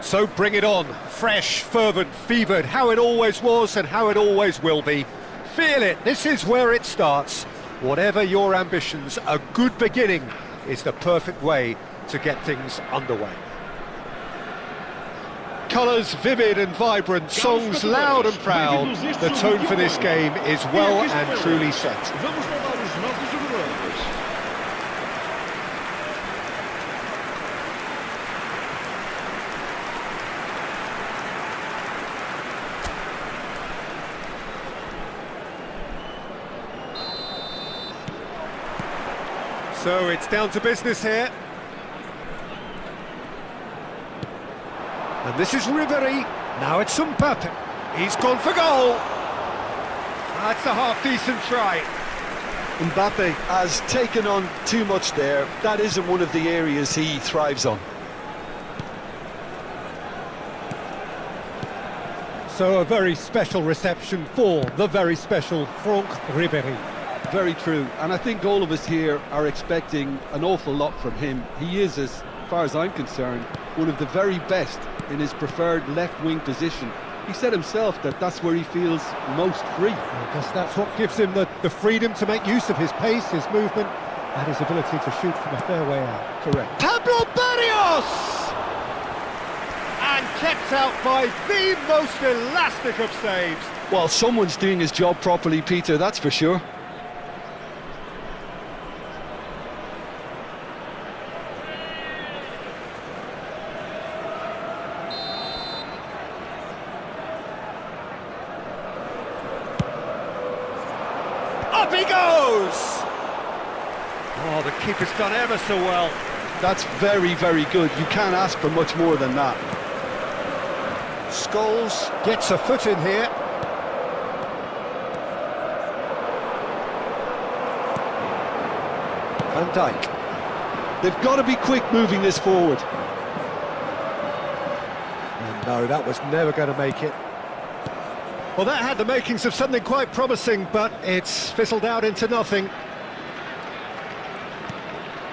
So bring it on, fresh, fervent, fevered, how it always was and how it always will be. Feel it, this is where it starts. Whatever your ambitions, a good beginning is the perfect way to get things underway. Colours vivid and vibrant, songs loud and proud. The tone for this game is well and truly set. So it's down to business here. And this is Ribery. Now it's Mbappe. He's gone for goal. That's a half-decent try. Mbappe has taken on too much there. That isn't one of the areas he thrives on. So a very special reception for the very special Franck Ribery. Very true, and I think all of us here are expecting an awful lot from him. He is, as far as I'm concerned, one of the very best in his preferred left-wing position. He said himself that that's where he feels most free. I guess that's what gives him the freedom to make use of his pace, his movement, and his ability to shoot from a fair way out. Correct. Pablo Barrios! And kept out by the most elastic of saves. Well, someone's doing his job properly, Peter, that's for sure. Up he goes! Oh, the keeper's done ever so well. That's very, very good. You can't ask for much more than that. Scholes gets a foot in here. Van Dijk. They've got to be quick moving this forward. And no, that was never going to make it. Well, that had the makings of something quite promising, but it's fizzled out into nothing.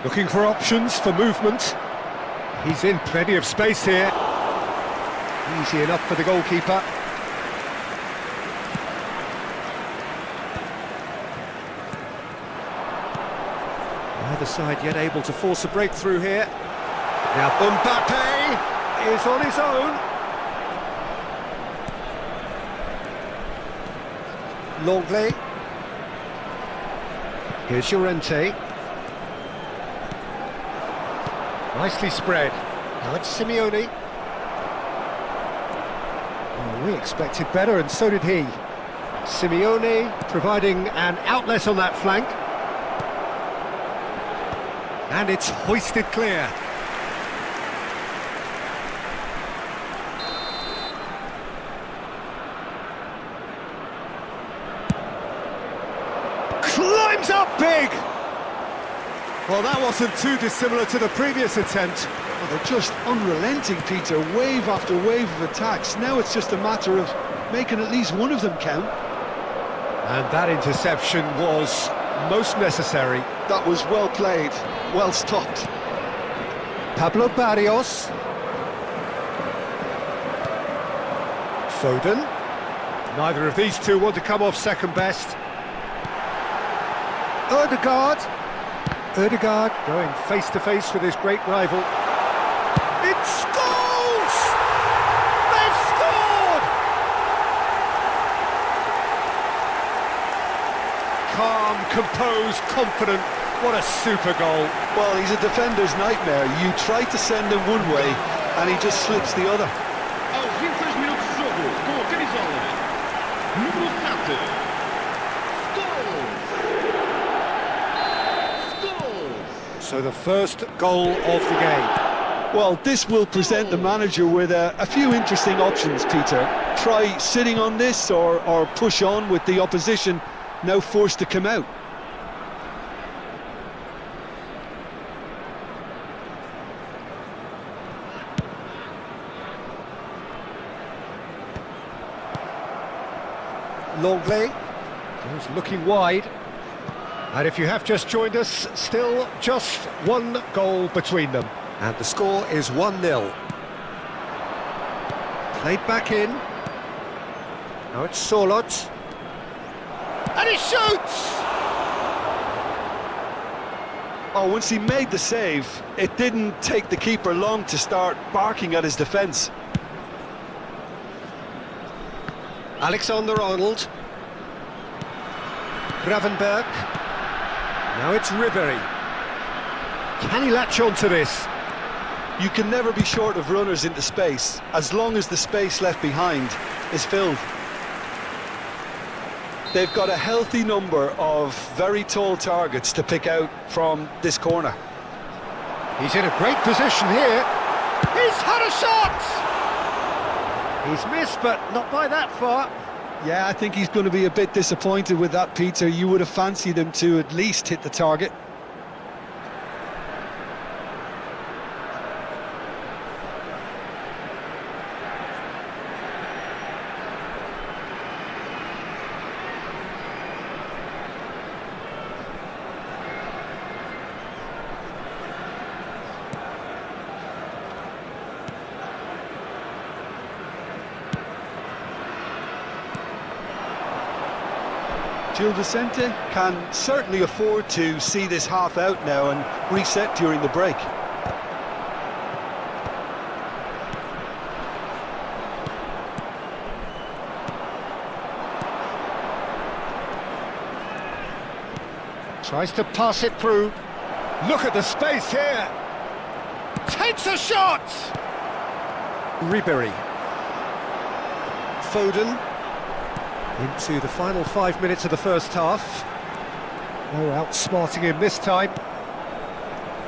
Looking for options for movement. He's in plenty of space here. Easy enough for the goalkeeper. Neither side yet able to force a breakthrough here. Now Mbappe is on his own. Longley. Here's Llorente. Nicely spread. Now it's Simeone. Oh, we expected better, and so did he. Simeone providing an outlet on that flank. And it's hoisted clear. Climbs up big! Well, that wasn't too dissimilar to the previous attempt. Well, they're just unrelenting, Peter. Wave after wave of attacks. Now it's just a matter of making at least one of them count. And that interception was most necessary. That was well played, well stopped. Pablo Barrios. Foden. Neither of these two want to come off second best. Ødegaard going face-to-face with his great rival. It's goals! They've scored! Calm, composed, confident. What a super goal. Well, he's a defender's nightmare. You try to send him one way, and he just slips the other. Aos 26 minutos de jogo, com a camisola número 7. So the first goal of the game. Well, this will present the manager with a few interesting options, Peter. Try sitting on this or push on with the opposition now forced to come out. Longley goes looking wide. And if you have just joined us, still just one goal between them. And the score is 1-0. Played back in. Now it's Sorloth. And he shoots! Oh, once he made the save, it didn't take the keeper long to start barking at his defence. Alexander-Arnold. Gravenberg. Now it's Ribéry. Can he latch on to this? You can never be short of runners into space, as long as the space left behind is filled. They've got a healthy number of very tall targets to pick out from this corner. He's in a great position here. He's had a shot! He's missed, but not by that far. Yeah, I think he's going to be a bit disappointed with that, Peter. You would have fancied him to at least hit the target. Gil Vicente can certainly afford to see this half out now and reset during the break. Tries to pass it through. Look at the space here. Takes a shot! Ribéry. Foden. Into the final 5 minutes of the first half. No outsmarting him this time.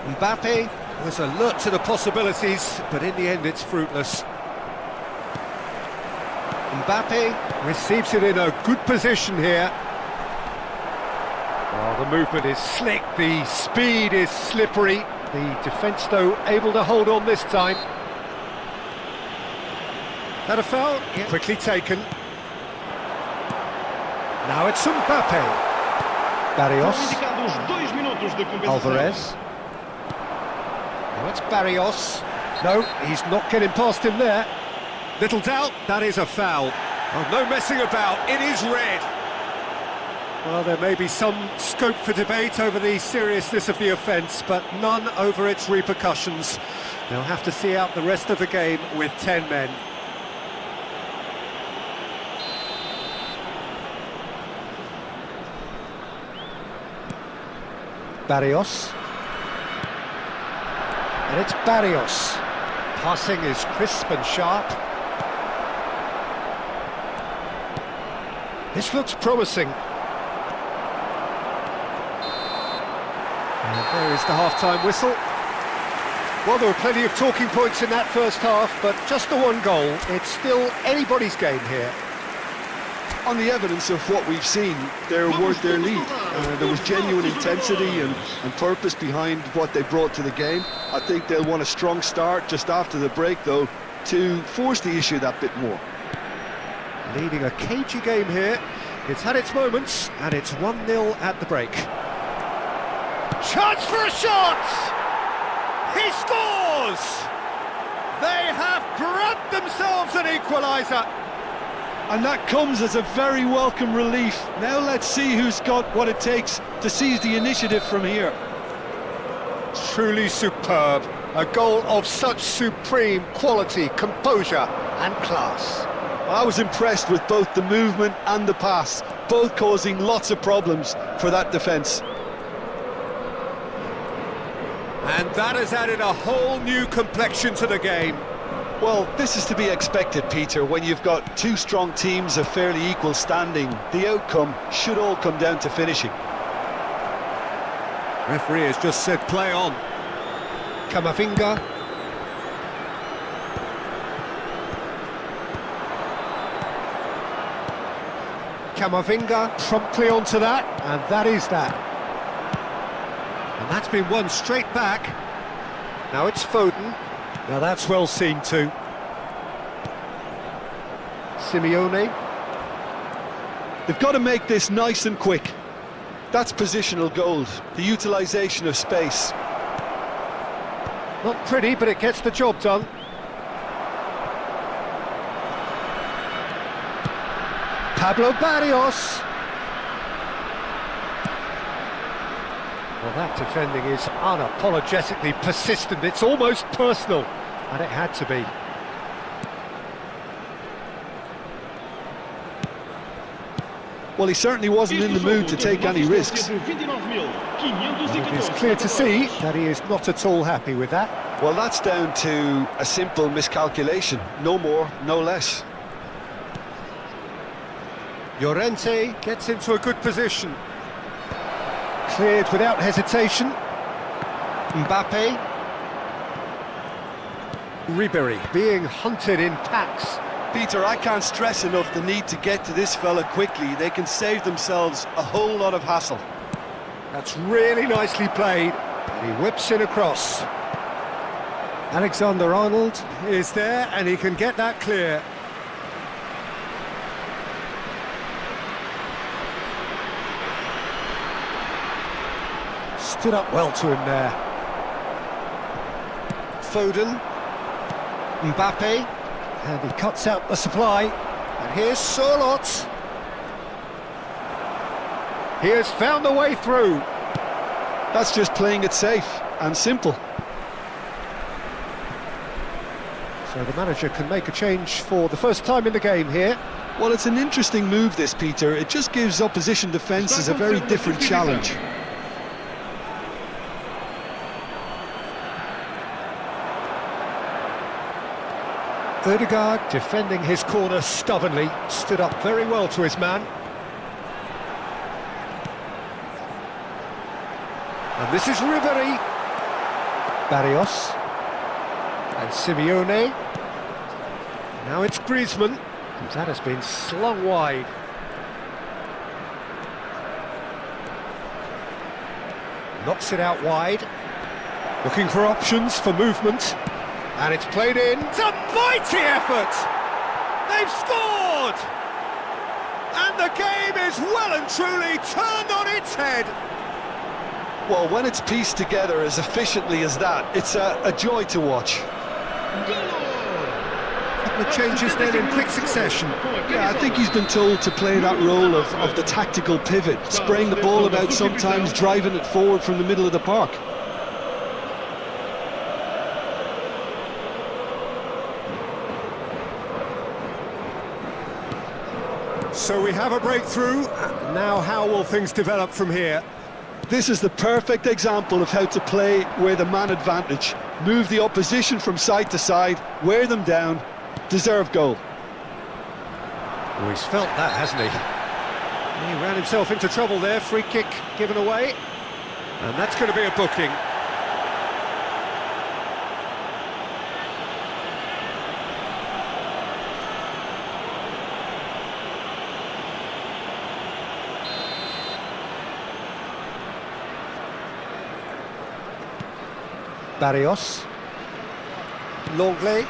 Mbappe was alert to the possibilities, but in the end it's fruitless. Mbappe receives it in a good position here. Oh, the movement is slick, the speed is slippery. The defence, though, able to hold on this time. That a foul? Yeah. Quickly taken. Now it's Mbappe. Barrios. Alvarez. Now it's Barrios. No, he's not getting past him there. Little doubt, that is a foul. Oh, no messing about, it is red. Well, there may be some scope for debate over the seriousness of the offence, but none over its repercussions. They'll have to see out the rest of the game with 10 men. Barrios. And it's Barrios. Passing is crisp and sharp. This looks promising. And there is the half-time whistle. Well, there were plenty of talking points in that first half, but just the one goal. It's still anybody's game here. On the evidence of what we've seen, they're worth their lead. There was genuine intensity and purpose behind what they brought to the game. I think they'll want a strong start just after the break, though, to force the issue that bit more. Leading a cagey game here. It's had its moments, and it's 1-0 at the break. Chance for a shot! He scores! They have grabbed themselves an equaliser. And that comes as a very welcome relief. Now let's see who's got what it takes to seize the initiative from here. Truly superb. A goal of such supreme quality, composure and class. I was impressed with both the movement and the pass, both causing lots of problems for that defence. And that has added a whole new complexion to the game. Well, this is to be expected, Peter. When you've got two strong teams of fairly equal standing, the outcome should all come down to finishing. Referee has just said play on. Camavinga. Camavinga promptly onto that, and that is that. And that's been won straight back. Now it's Foden. Now that's well seen too. Simeone. They've got to make this nice and quick. That's positional gold, the utilisation of space. Not pretty, but it gets the job done. Pablo Barrios. Well, that defending is unapologetically persistent. It's almost personal, and it had to be. Well, he certainly wasn't in the mood to take any risks. It is clear to see that he is not at all happy with that. Well, that's down to a simple miscalculation. No more, no less. Llorente gets into a good position. Cleared without hesitation. Mbappe. Ribery being hunted in packs. Peter, I can't stress enough the need to get to this fella quickly. They can save themselves a whole lot of hassle. That's really nicely played. He whips in across. Alexander-Arnold is there, and he can get that clear. Stood up well to him there. Foden. Mbappe. And he cuts out the supply. And here's Sorlot. He has found the way through. That's just playing it safe and simple. So the manager can make a change for the first time in the game here. Well, it's an interesting move, this, Peter. It just gives opposition defences a very different challenge. Ødegaard defending his corner stubbornly, stood up very well to his man. And this is Ribery. Barrios. And Simeone. Now it's Griezmann. That has been slung wide. Knocks it out wide. Looking for options for movement. And it's played in. It's a mighty effort! They've scored! And the game is well and truly turned on its head. Well, when it's pieced together as efficiently as that, it's a joy to watch. A couple of changes then in quick succession. Yeah, I think he's been told to play that role of the tactical pivot, spraying the ball about sometimes, driving it forward from the middle of the park. So we have a breakthrough. Now how will things develop from here? This is the perfect example of how to play with a man advantage. Move the opposition from side to side, wear them down, deserve goal. Oh, he's felt that, hasn't he? He ran himself into trouble there, free kick given away. And that's going to be a booking. Barrios. Longley.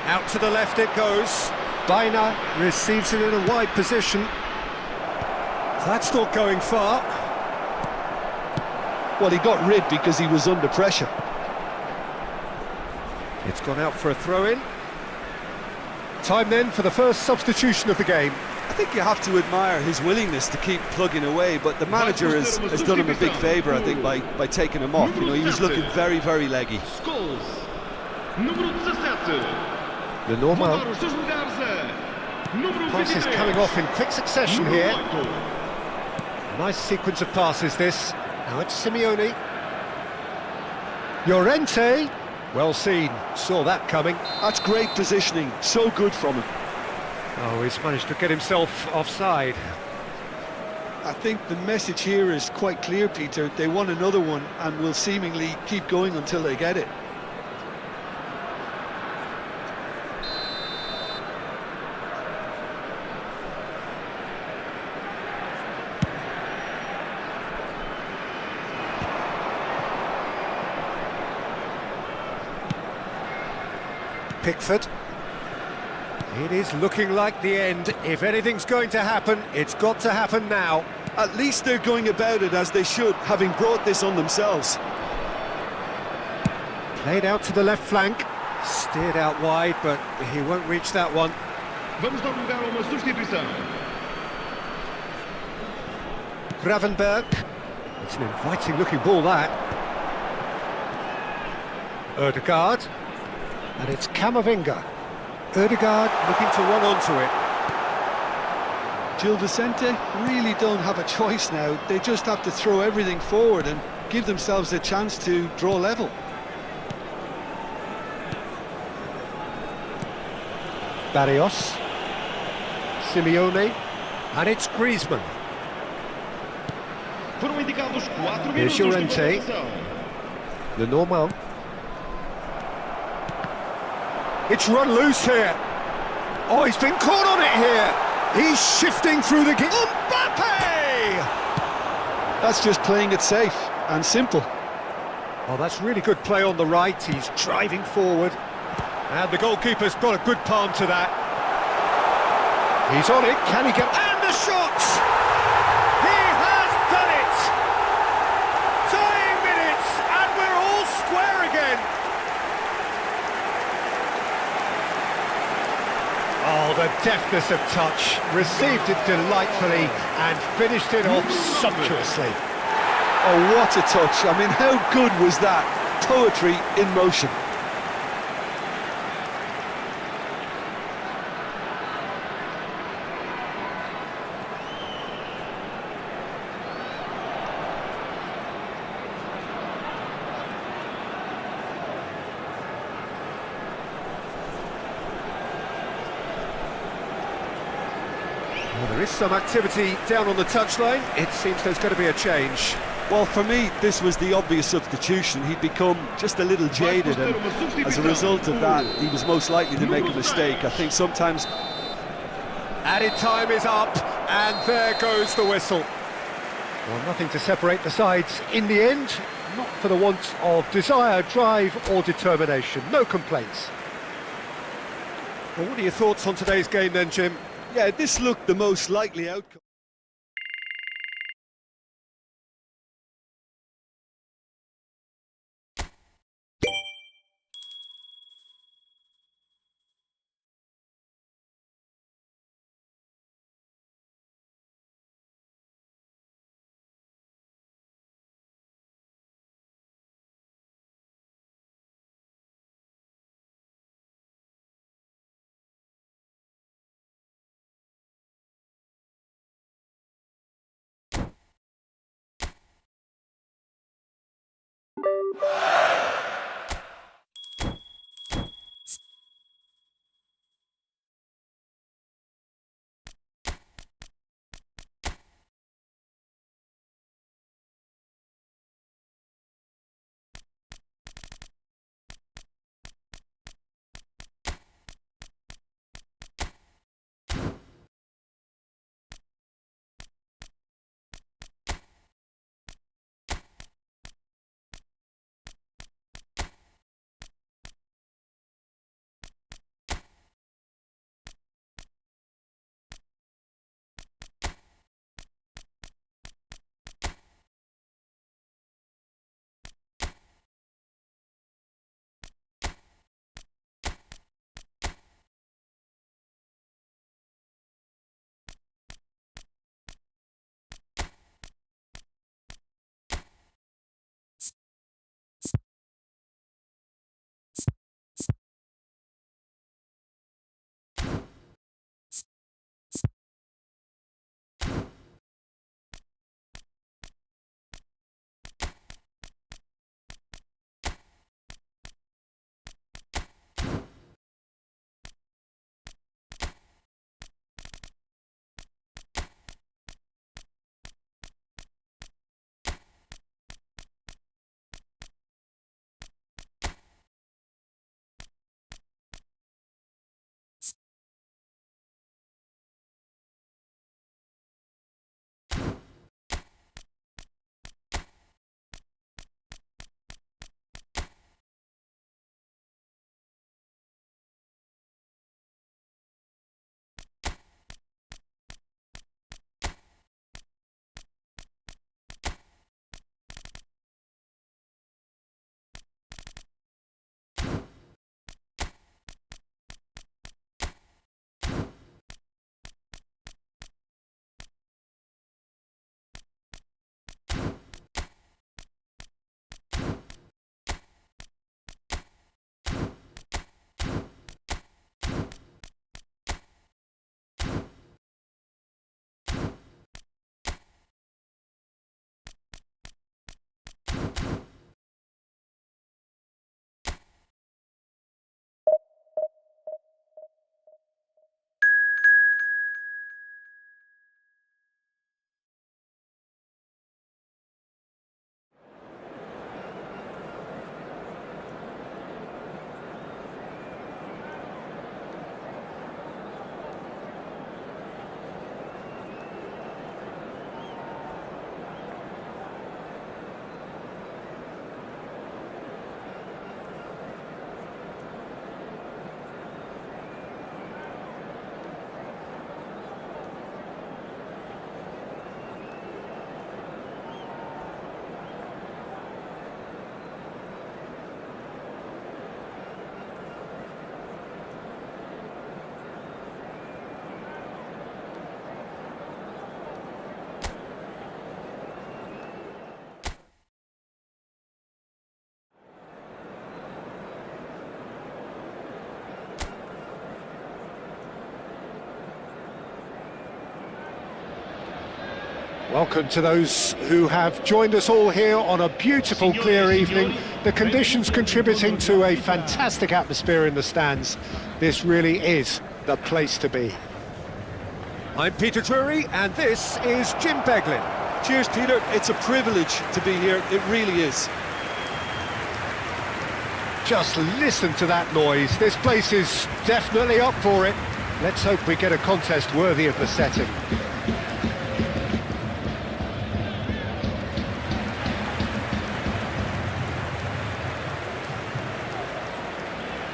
Out to the left it goes. Baina receives it in a wide position. That's not going far. Well, he got rid because he was under pressure. It's gone out for a throw-in. Time then for the first substitution of the game. I think you have to admire his willingness to keep plugging away, but the manager has done him a big favour, I think, by taking him off. You know, he was looking very, very leggy. The normal passes coming off in quick succession here. Nice sequence of passes this. Now it's Simeone. Llorente. Well seen, saw that coming. That's great positioning, so good from him. Oh, he's managed to get himself offside. I think the message here is quite clear, Peter. They want another one and will seemingly keep going until they get it. Pickford. It is looking like the end. If anything's going to happen, it's got to happen now. At least they're going about it as they should, having brought this on themselves. Played out to the left flank. Steered out wide, but he won't reach that one. Vamos dar lugar a uma substituição. Gravenberg. It's an inviting looking ball, that. Ødegaard. And it's Camavinga. Ødegaard looking to run onto it. Gil Vicente really don't have a choice now. They just have to throw everything forward and give themselves a chance to draw level. Barrios. Simeone. And it's Griezmann. Foram indicados 4 Here's minutos de Llorente. compensação. Lenormand. It's run loose here. Oh, he's been caught on it here. He's shifting through the game. Mbappe! That's just playing it safe and simple. Oh, that's really good play on the right. He's driving forward. And the goalkeeper's got a good palm to that. He's on it. Can he get... And the shot! He has done it! Dying minutes, and we're all square again. Oh, the deftness of touch. Received it delightfully and finished it off sumptuously. Oh, what a touch. I mean, how good was that? Poetry in motion. Well, there is some activity down on the touchline. It seems there's going to be a change. Well, for me, this was the obvious substitution. He'd become just a little jaded, and as a result of that, he was most likely to make a mistake. I think sometimes... Added time is up, and there goes the whistle. Well, nothing to separate the sides in the end, not for the want of desire, drive or determination. No complaints. Well, what are your thoughts on today's game then, Jim? Yeah, this looked the most likely outcome. Welcome to those who have joined us all here on a beautiful, clear evening. The conditions contributing to a fantastic atmosphere in the stands. This really is the place to be. I'm Peter Drury, and this is Jim Beglin. Cheers, Peter. It's a privilege to be here. It really is. Just listen to that noise. This place is definitely up for it. Let's hope we get a contest worthy of the setting.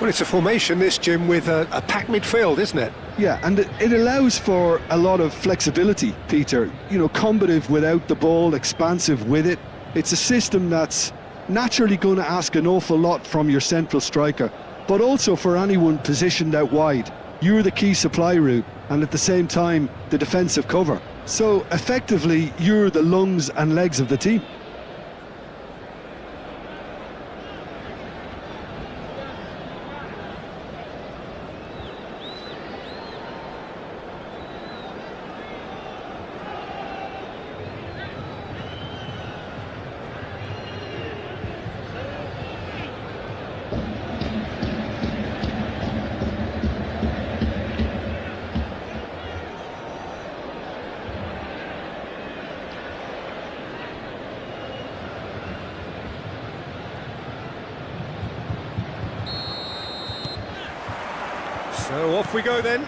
Well, it's a formation, this, Jim, with a packed midfield, isn't it? Yeah, and it allows for a lot of flexibility, Peter. You know, combative without the ball, expansive with it. It's a system that's naturally going to ask an awful lot from your central striker, but also for anyone positioned out wide. You're the key supply route, and at the same time, the defensive cover. So, effectively, you're the lungs and legs of the team. So off we go then.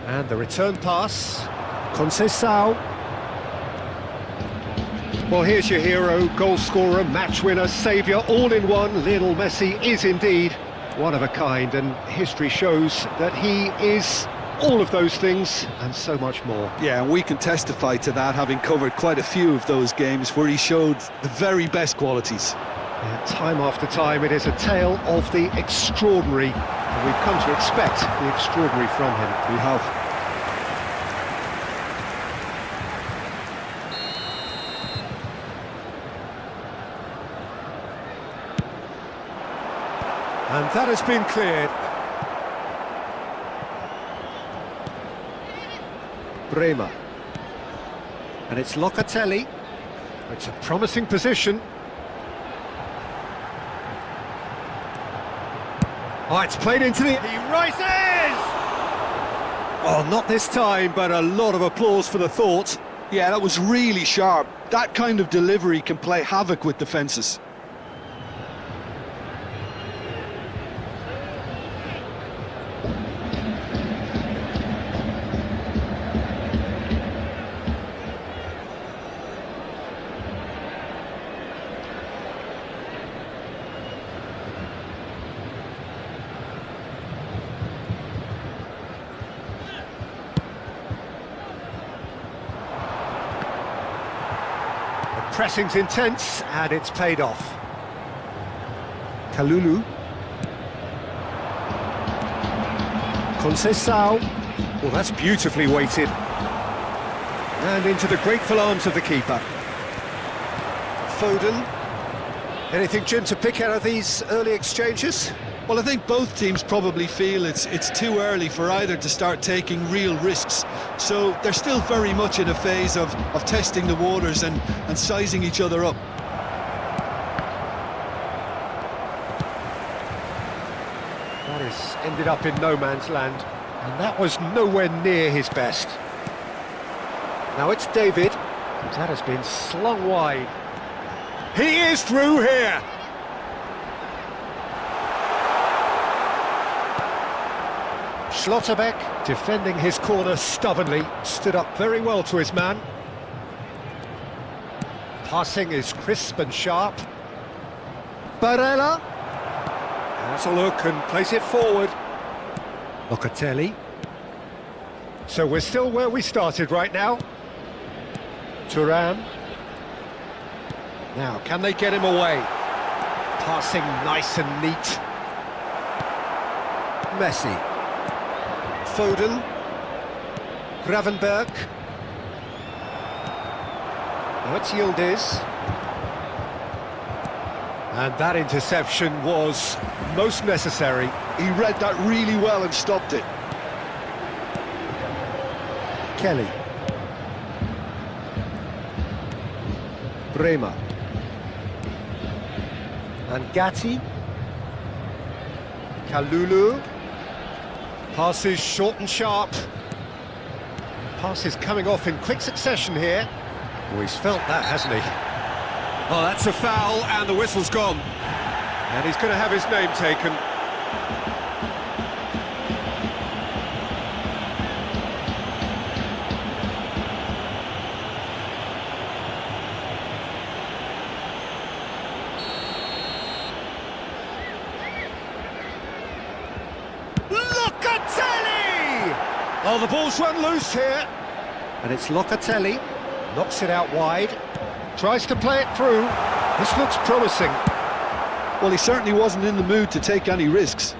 And the return pass. Conceição. Well, here's your hero, goal scorer, match winner, saviour, all in one. Lionel Messi is indeed one of a kind, and history shows that he is all of those things and so much more. Yeah, and we can testify to that, having covered quite a few of those games where he showed the very best qualities. Yeah, time after time, it is a tale of the extraordinary, and we've come to expect the extraordinary from him. We have. And that has been cleared. Bremer. And it's Locatelli. It's a promising position. Oh, it's played into the... He rises! Oh, not this time, but a lot of applause for the thought. Yeah, that was really sharp. That kind of delivery can play havoc with defences. Pressing's intense, and it's paid off. Kalulu. Conceição. Well, that's beautifully weighted. And into the grateful arms of the keeper. Foden. Anything, Jim, to pick out of these early exchanges? Well, I think both teams probably feel it's too early for either to start taking real risks. So they're still very much in a phase of testing the waters and sizing each other up. That has ended up in no man's land, and that was nowhere near his best. Now it's David. That has been slung wide. He is through here! Schlotterbeck, defending his corner stubbornly, stood up very well to his man. Passing is crisp and sharp. Barella has a look and plays it forward. Locatelli. So we're still where we started right now. Thuram. Now, can they get him away? Passing nice and neat. Messi. Foden, Gravenberg, now it's Yildiz, and that interception was most necessary. He read that really well and stopped it. Locatelli. Bremer. And Gatti. Kalulu. Passes short and sharp. Passes coming off in quick succession here. Oh, he's felt that, hasn't he? Oh, that's a foul, and the whistle's gone. And he's going to have his name taken. Locatelli! Oh, the ball's run loose here. And it's Locatelli. Knocks it out wide. Tries to play it through. This looks promising. Well, he certainly wasn't in the mood to take any risks.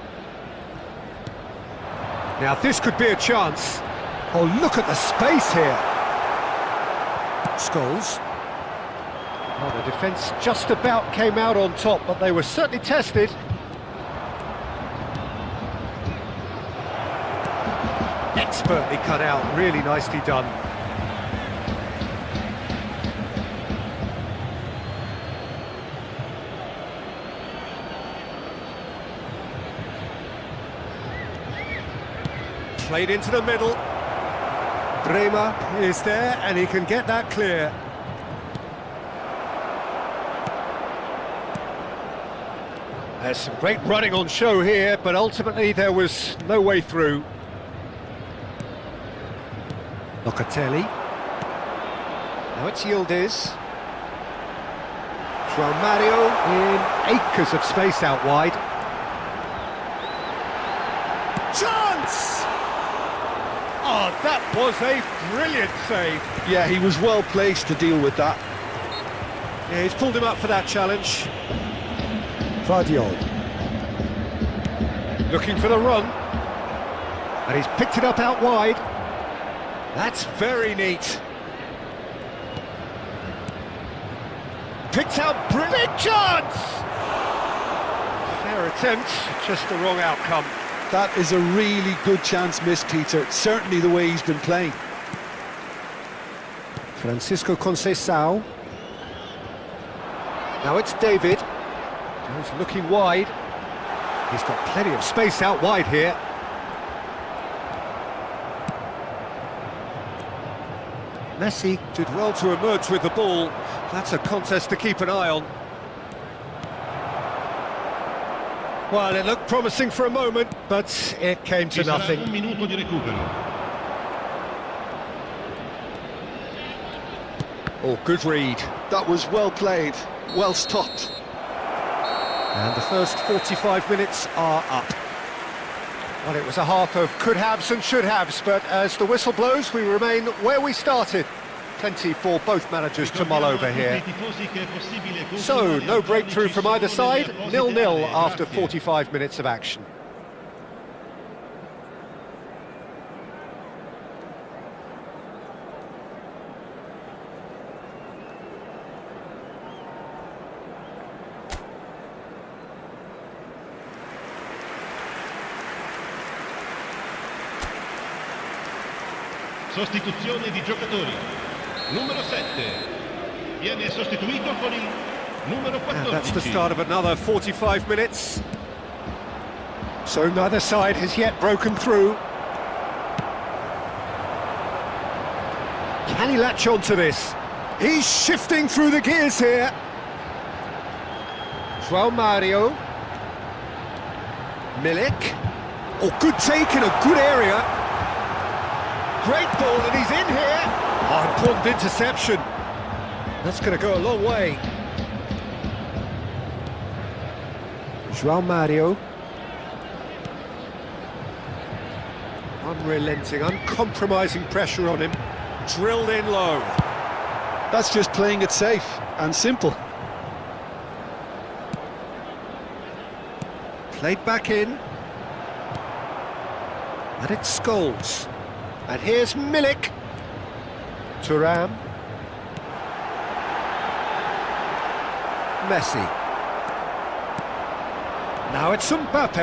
Now, this could be a chance. Oh, look at the space here. Scholes. Well, the defence just about came out on top, but they were certainly tested. Expertly cut out, really nicely done. Played into the middle. Bremer is there, and he can get that clear. There's some great running on show here, but ultimately there was no way through. Locatelli. Now it's Yildiz. João Mario in acres of space out wide. Chance! Oh, that was a brilliant save. Yeah, he was well placed to deal with that. Yeah, he's pulled him up for that challenge. Vardiol. Looking for the run. And he's picked it up out wide. That's very neat. Picked out brilliant. Big chance! Fair attempt, just the wrong outcome. That is a really good chance missed, Peter. Certainly the way he's been playing. Francisco Conceição. Now it's David. He's looking wide. He's got plenty of space out wide here. Messi did well to emerge with the ball. That's a contest to keep an eye on. Well, it looked promising for a moment, but it came to nothing. Un minuto di recupero. Oh, good read. That was well played, well stopped. And the first 45 minutes are up. Well, it was a half of could-haves and should-haves, but as the whistle blows, we remain where we started. Plenty for both managers to mull over here. So, no breakthrough from either side, 0-0 after 45 minutes of action. Sostituzione di giocatori. Numero 7 viene sostituito con il numero 14. And that's the start of another 45 minutes. So neither side has yet broken through. Can he latch on to this? He's shifting through the gears here. João Mario. Milik. Oh, good take in a good area. Great ball, and he's in here. Oh, important interception. That's going to go a long way. João Mario. Unrelenting, uncompromising pressure on him. Drilled in low. That's just playing it safe and simple. Played back in. And it's Scholes. And here's Milik. Thuram. Messi. Now it's Mbappe.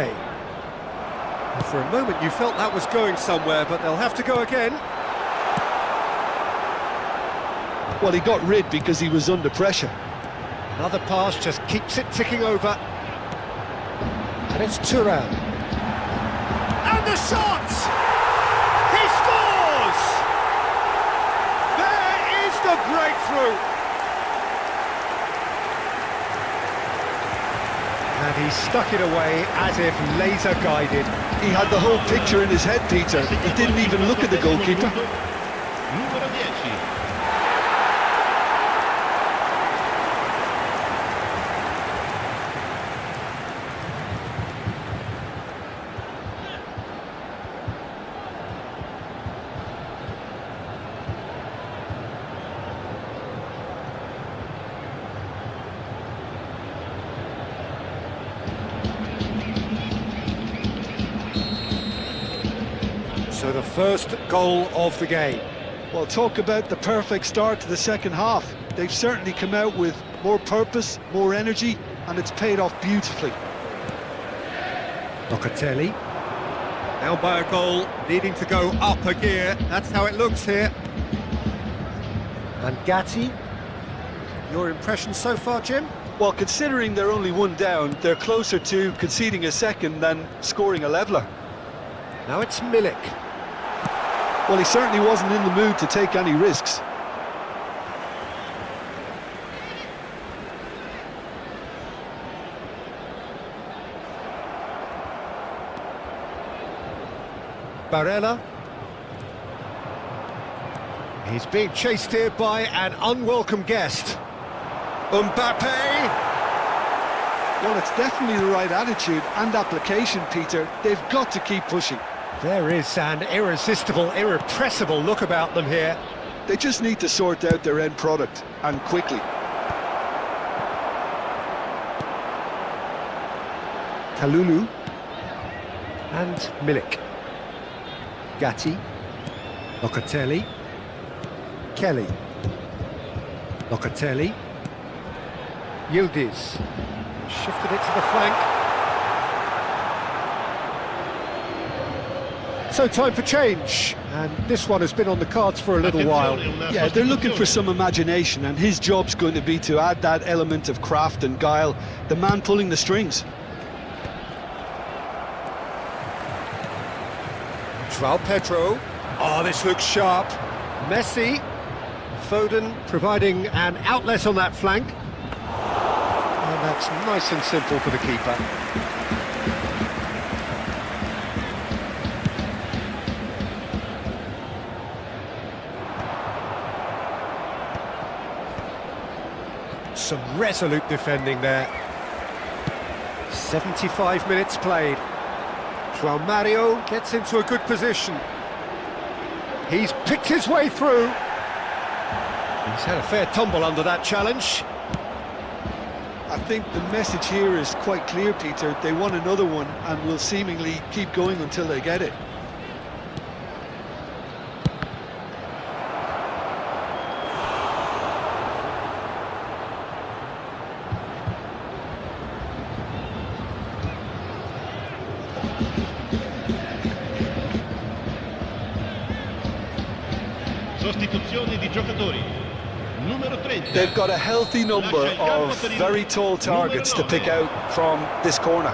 And for a moment you felt that was going somewhere, but they'll have to go again. Well, he got rid because he was under pressure. Another pass just keeps it ticking over. And it's Thuram. And the shot! He scores! There is the breakthrough! And he stuck it away as if laser guided. He had the whole picture in his head, Peter. He didn't even look at the goalkeeper. Numero 10. So the first goal of the game. Well, talk about the perfect start to the second half. They've certainly come out with more purpose, more energy, and it's paid off beautifully. Locatelli. Now by a goal, needing to go up a gear. That's how it looks here. And Gatti. Your impression so far, Jim? Well, considering they're only one down, they're closer to conceding a second than scoring a leveller. Now it's Milik. Well, he certainly wasn't in the mood to take any risks. Barella. He's being chased here by an unwelcome guest. Mbappe! Well, it's definitely the right attitude and application, Peter. They've got to keep pushing. There is an irresistible, irrepressible look about them here. They just need to sort out their end product, and quickly. Kalulu. And Milik. Gatti. Locatelli. Kelly. Locatelli. Yildiz. Shifted it to the flank. So time for change, and this one has been on the cards for a little while. Yeah, they're looking for some imagination, and his job's going to be to add that element of craft and guile, the man pulling the strings. João Pedro. Oh, this looks sharp. Messi. Foden providing an outlet on that flank. And that's nice and simple for the keeper. Some resolute defending there. 75 minutes played. João Mario gets into a good position. He's picked his way through. He's had a fair tumble under that challenge. I think the message here is quite clear, Peter. They want another one and will seemingly keep going until they get it. Sostituzioni di giocatori. Numero 30. They've got a healthy number of very tall targets to pick out from this corner.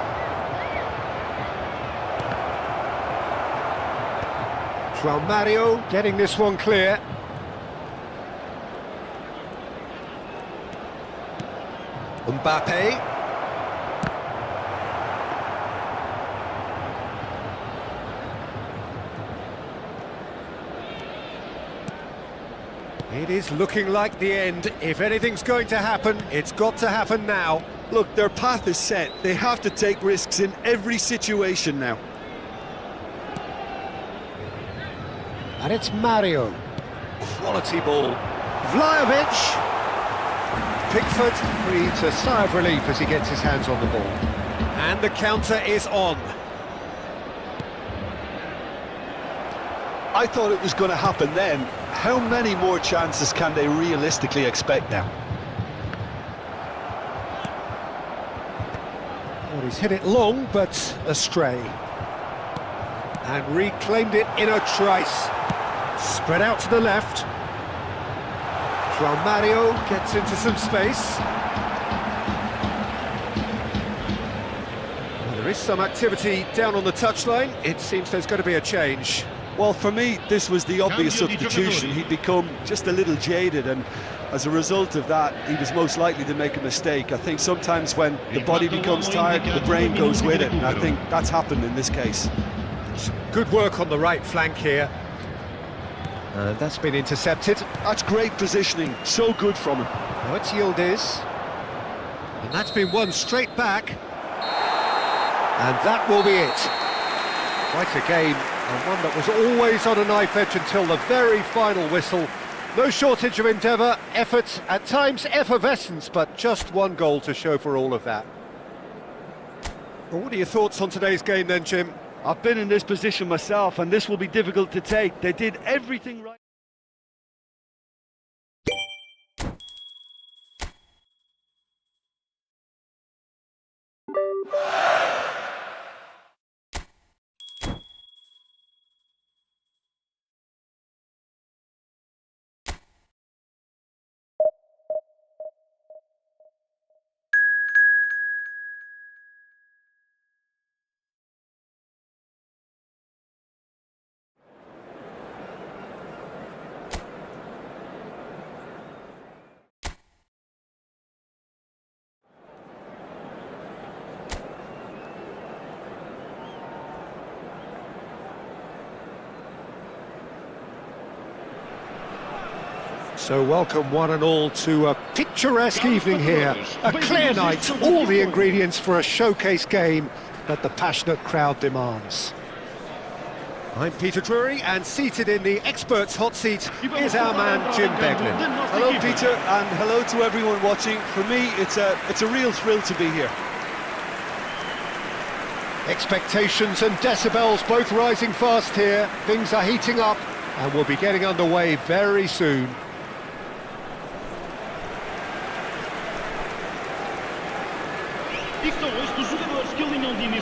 João Mario getting this one clear. Mbappe. It is looking like the end. If anything's going to happen, it's got to happen now. Look, their path is set. They have to take risks in every situation now. And it's Mario. Quality ball. Vlahovic. Pickford breathes a sigh of relief as he gets his hands on the ball. And the counter is on. I thought it was going to happen then. How many more chances can they realistically expect now? Well, he's hit it long, but astray. And reclaimed it in a trice. Spread out to the left. Mario gets into some space. Well, there is some activity down on the touchline. It seems there's going to be a change. Well, for me, this was the obvious substitution. He'd become just a little jaded, and as a result of that, he was most likely to make a mistake. I think sometimes when the body becomes tired, the brain goes with it, and I think that's happened in this case. Some good work on the right flank here. And that's been intercepted. That's great positioning, so good from him. Now it's Yildiz. And that's been won straight back. And that will be it. Quite a game, and one that was always on a knife edge until the very final whistle. No shortage of endeavour, effort, at times effervescence, but just one goal to show for all of that. Well, what are your thoughts on today's game then, Jim? I've been in this position myself, and this will be difficult to take. They did everything right. So welcome one and all to a picturesque evening here. A clear night, all the ingredients for a showcase game that the passionate crowd demands. I'm Peter Drury, and seated in the experts' hot seat is our man Jim Beglin. Hello Peter, and hello to everyone watching. For me, it's a real thrill to be here. Expectations and decibels both rising fast here. Things are heating up and we'll be getting underway very soon.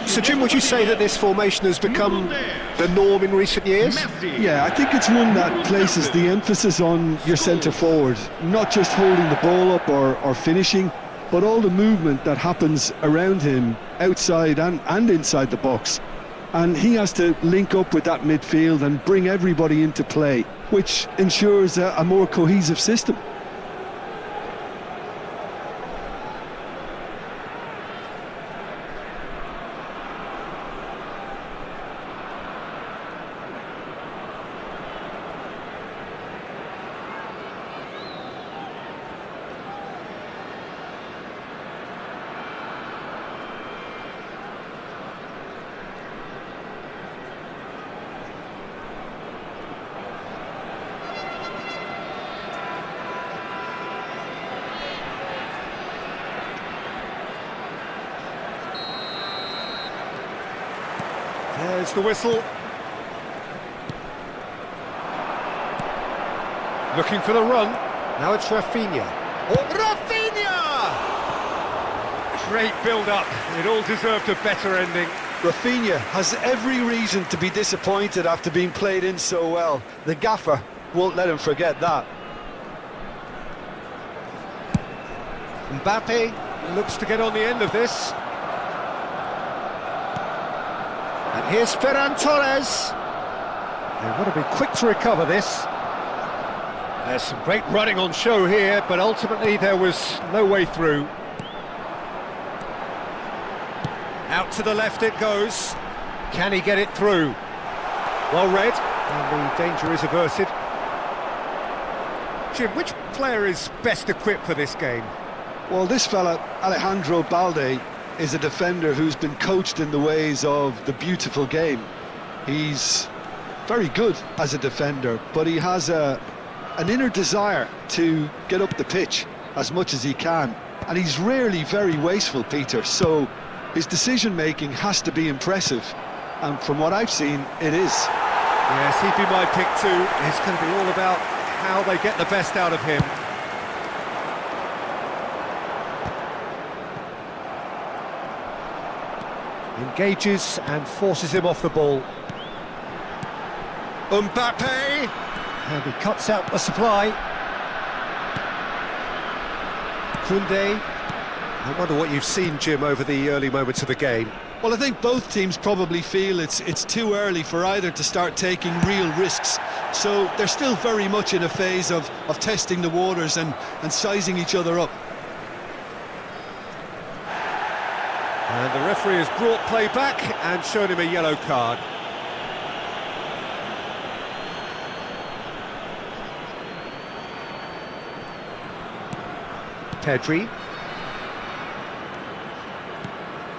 So Jim, would you say that this formation has become the norm in recent years? Yeah, I think it's one that places the emphasis on your centre forward, not just holding the ball up or finishing, but all the movement that happens around him, outside and inside the box. And he has to link up with that midfield and bring everybody into play, which ensures a more cohesive system. There's the whistle. Looking for the run. Now it's Rafinha. Oh, Rafinha! Great build-up. It all deserved a better ending. Rafinha has every reason to be disappointed after being played in so well. The gaffer won't let him forget that. Mbappe looks to get on the end of this. And here's Ferran Torres. They want to be quick to recover this. There's some great running on show here, but ultimately there was no way through. Out to the left it goes. Can he get it through? Well read, and the danger is averted. Jim, which player is best equipped for this game? Well, this fella, Alejandro Balde, is a defender who's been coached in the ways of the beautiful game. He's very good as a defender, but he has an inner desire to get up the pitch as much as he can. And he's rarely very wasteful, Peter, so his decision-making has to be impressive. And from what I've seen, it is. Yes, he'd be my pick too. It's going to be all about how they get the best out of him. Engages and forces him off the ball. Mbappe! And he cuts out the supply. Koundé. I wonder what you've seen, Jim, over the early moments of the game. Well, I think both teams probably feel it's too early for either to start taking real risks. So they're still very much in a phase of testing the waters and sizing each other up. And the referee has brought play back and shown him a yellow card. Pedri.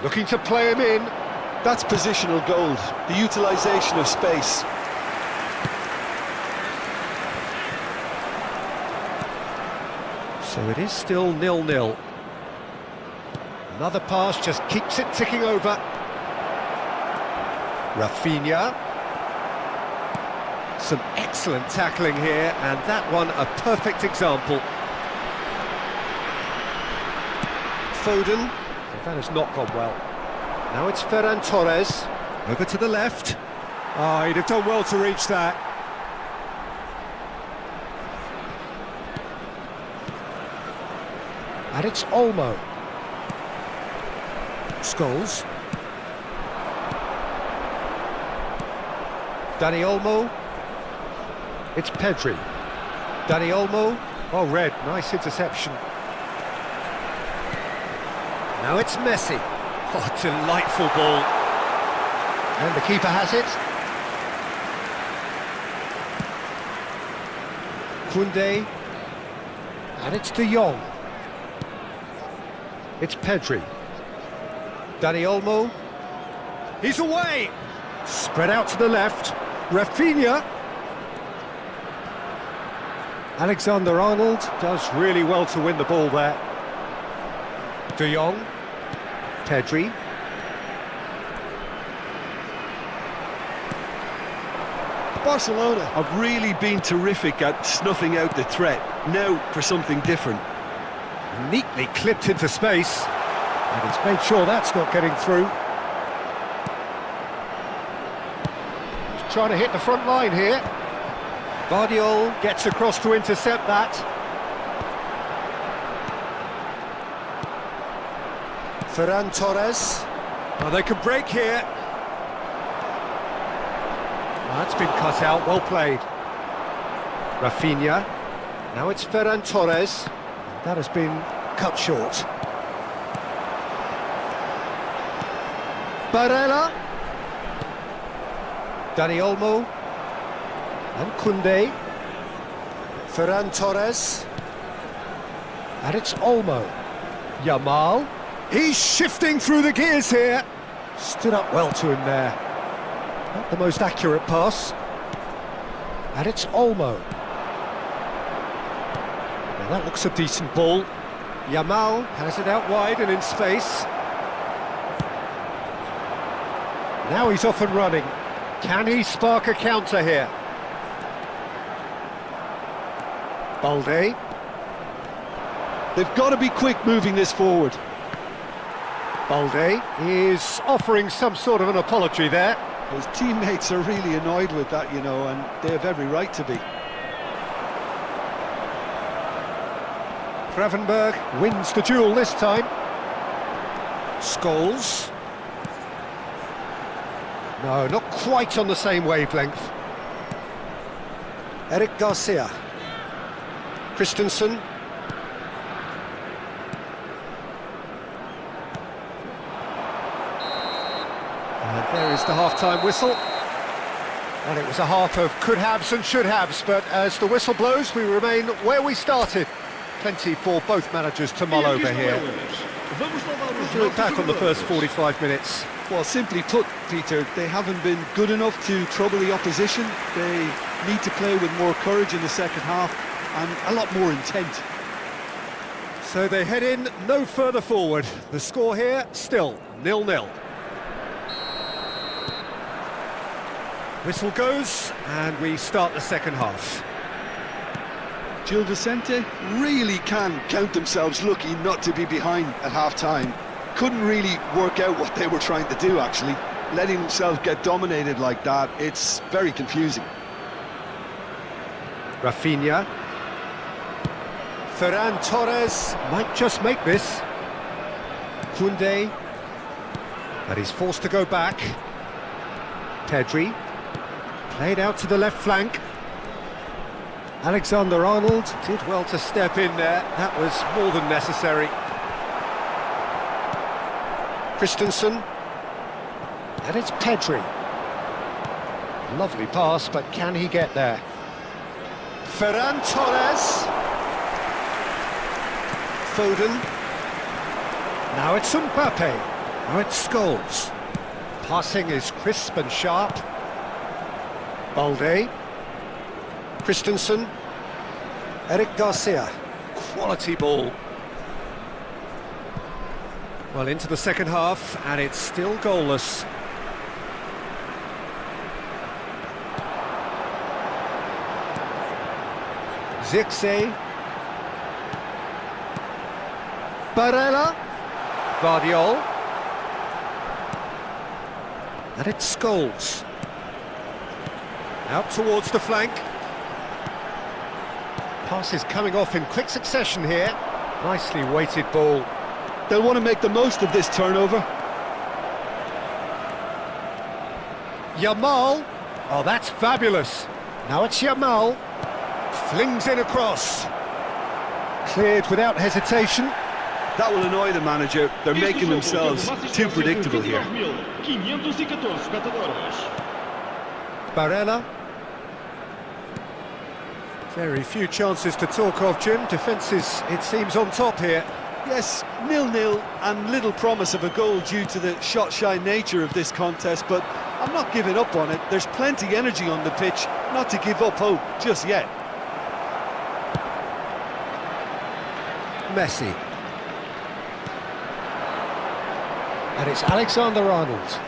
Looking to play him in. That's positional gold, the utilisation of space. So it is still 0-0. Another pass just keeps it ticking over. Rafinha. Some excellent tackling here, and that one a perfect example. Foden. That has not gone well. Now it's Ferran Torres. Over to the left. Oh, he'd have done well to reach that. And it's Olmo. Scholes. Dani Olmo. It's Pedri. Dani Olmo. Oh, red. Nice interception. Now it's Messi. Oh, delightful ball. And the keeper has it. Koundé. And it's De Jong. It's Pedri. Dani Olmo. He's away. Spread out to the left. Rafinha. Alexander-Arnold does really well to win the ball there. De Jong. Pedri. Barcelona have really been terrific at snuffing out the threat. Now for something different. Neatly clipped into space. And he's made sure that's not getting through. He's trying to hit the front line here. Guardiola gets across to intercept that. Ferran Torres. Oh, they can break here. That's been cut out, well played. Rafinha. Now it's Ferran Torres. That has been cut short. Barella. Dani Olmo. And Koundé. Ferran Torres. And it's Olmo. Yamal. He's shifting through the gears here. Stood up well to him there. Not the most accurate pass. And it's Olmo. Now that looks a decent ball. Yamal has it out wide and in space. Now he's off and running. Can he spark a counter here? Balde. They've got to be quick moving this forward. Balde is offering some sort of an apology there. His teammates are really annoyed with that, you know, and they have every right to be. Gravenberg wins the duel this time. Scholes. No, not quite on the same wavelength. Eric Garcia. Christensen. And there is the half-time whistle. And it was a half of could-haves and should-haves, but as the whistle blows, we remain where we started. Plenty for both managers to mull over here. Look back on the first 45 minutes. Well, simply put, Peter, they haven't been good enough to trouble the opposition. They need to play with more courage in the second half and a lot more intent. So they head in no further forward. The score here, still 0-0. Whistle goes, and we start the second half. Gil Vicente really can count themselves lucky not to be behind at half-time. Couldn't really work out what they were trying to do, actually. Letting themselves get dominated like that, it's very confusing. Rafinha. Ferran Torres might just make this. Koundé, but he's forced to go back. Pedri, played out to the left flank. Alexander-Arnold did well to step in there, that was more than necessary. Christensen, and it's Pedri. Lovely pass, but can he get there? Ferran Torres. Foden. Now it's Mbappe. Now it's Scholes. Passing is crisp and sharp. Balde. Christensen. Eric Garcia. Quality ball. Well, into the second half, and it's still goalless. Zirkzee. Barella. Guardiol. And it's Scholes. Out towards the flank. Pass is coming off in quick succession here. Nicely weighted ball. They'll want to make the most of this turnover. Yamal. Oh, that's fabulous. Now it's Yamal. Flings in across. Cleared without hesitation. That will annoy the manager. They're making themselves too predictable here. Barella. Very few chances to talk of, Jim. Defence is, it seems, on top here. Yes, 0-0 and little promise of a goal due to the shot-shy nature of this contest, but I'm not giving up on it. There's plenty energy on the pitch, not to give up hope just yet. Messi. And it's Alexander-Arnold.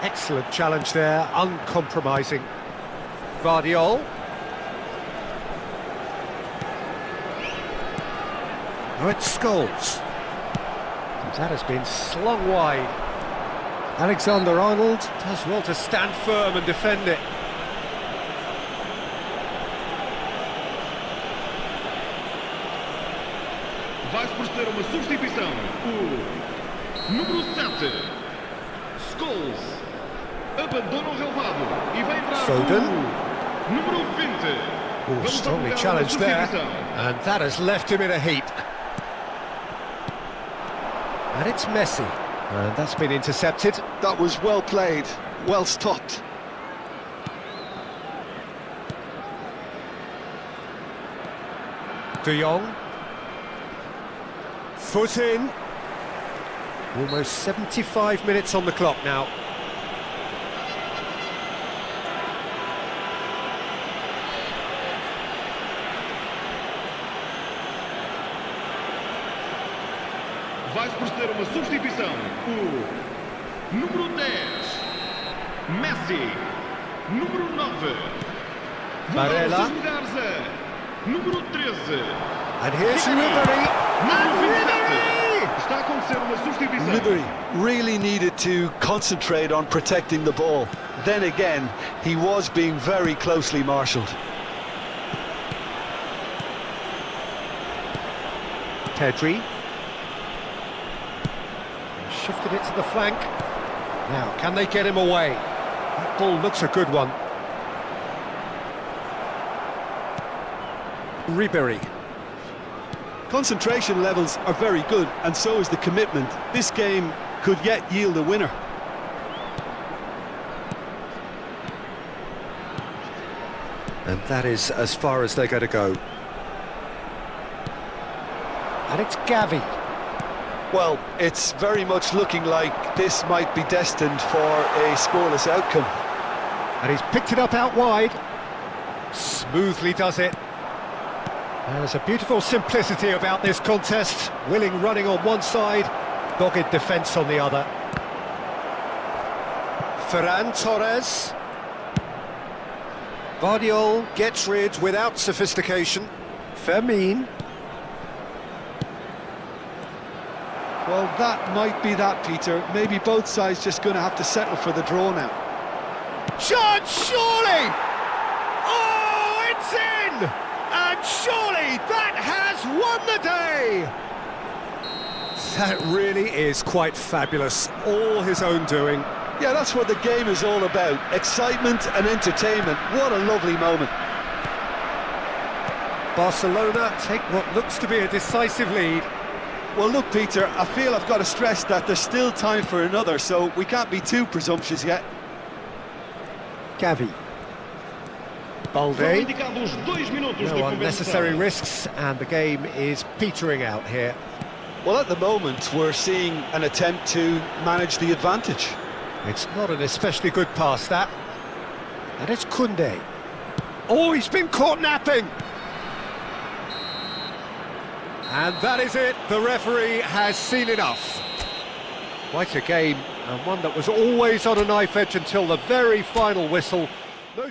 Excellent challenge there, uncompromising. Guardiol. Now it's Scholes. That has been slung wide. Alexander-Arnold does well to stand firm and defend it. Vai ter uma substituição. O número 7, Scholes, abandona o relvado e vai entrar Foden. o número 20. Oh, strongly challenged there, and that has left him in a heap. And it's Messi, and that's been intercepted. That was well played, well stopped. De Jong. Foot in. Almost 75 minutes on the clock now. Vai ter uma substituição. O número 10, Messi. Número 9, Barella. número 13. And here's Ribery. And Ribery! Está a acontecer uma substituição. Ribery really needed to concentrate on protecting the ball. Then again, he was being very closely marshalled. Pedri. Shifted it to the flank. Now, can they get him away? That ball looks a good one. Ribery. Concentration levels are very good, and so is the commitment. This game could yet yield a winner. And that is as far as they're going to go. And it's Gavi. Well, it's very much looking like this might be destined for a scoreless outcome. And he's picked it up out wide. Smoothly does it. There's a beautiful simplicity about this contest. Willing running on one side, dogged defence on the other. Ferran Torres. Guardiol gets rid without sophistication. Fermin. Well, that might be that, Peter. Maybe both sides just going to have to settle for the draw now. Chance, surely! Oh, it's in! And surely that has won the day! That really is quite fabulous, all his own doing. Yeah, that's what the game is all about. Excitement and entertainment. What a lovely moment. Barcelona take what looks to be a decisive lead. Well, look, Peter, I feel I've got to stress that there's still time for another, so we can't be too presumptuous yet. Gavi. Foram Balde. indicados 2 minutos de No unnecessary compensação. risks, and the game is petering out here. Well, at the moment, we're seeing an attempt to manage the advantage. It's not an especially good pass, that. And it's Koundé. Oh, he's been caught napping! And that is it, the referee has seen enough. Quite a game, and one that was always on a knife edge until the very final whistle. No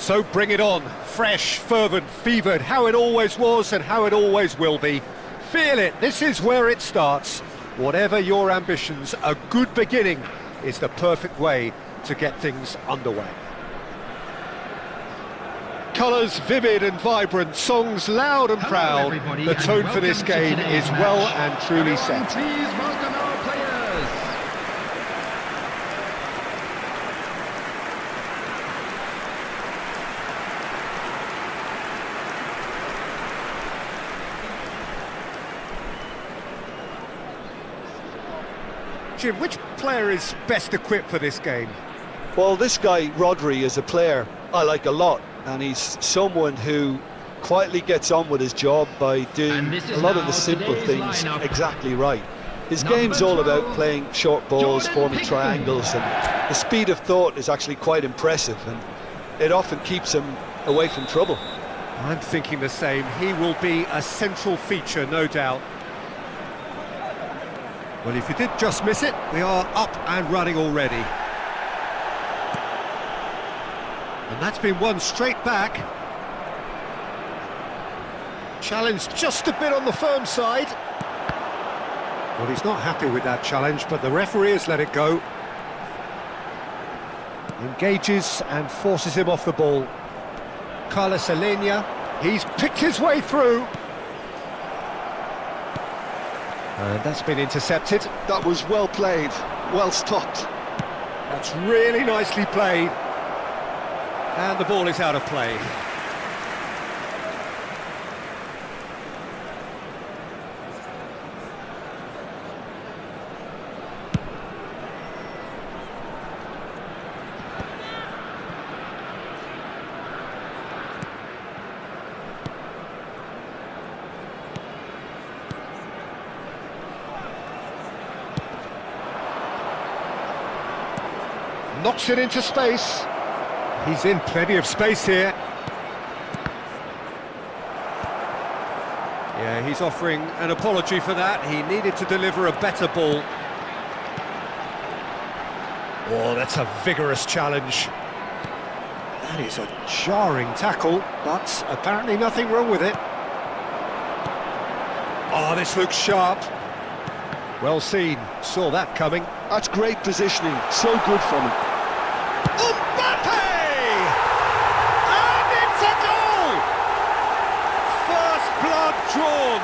So bring it on, fresh, fervent, fevered, how it always was and how it always will be. Feel it, this is where it starts. Whatever your ambitions, a good beginning is the perfect way to get things underway. Colours vivid and vibrant, songs loud and proud. The tone for this game is well and truly set. Please welcome our players. Jim, which player is best equipped for this game? Well, this guy, Rodri, is a player I like a lot, and he's someone who quietly gets on with his job by doing a lot of the simple things lineup. exactly right. His Number game's all 12, about playing short balls, Jordan forming Pickford. triangles, and the speed of thought is actually quite impressive, and it often keeps him away from trouble. I'm thinking the same. He will be a central feature, no doubt. Well, if you did just miss it, we are up and running already. And that's been won straight back. Challenge just a bit on the firm side. Well, he's not happy with that challenge, but the referee has let it go. Engages and forces him off the ball. Carlos Alenia, he's picked his way through. And that's been intercepted. That was well played, well stopped. That's really nicely played. And the ball is out of play. Knocks it into space. He's in plenty of space here. Yeah, he's offering an apology for that. He needed to deliver a better ball. Oh, that's a vigorous challenge. That is a jarring tackle, but apparently nothing wrong with it. Oh, this looks sharp. Well seen, saw that coming. That's great positioning, so good from him. Mbappe! And it's a goal! First blood drawn.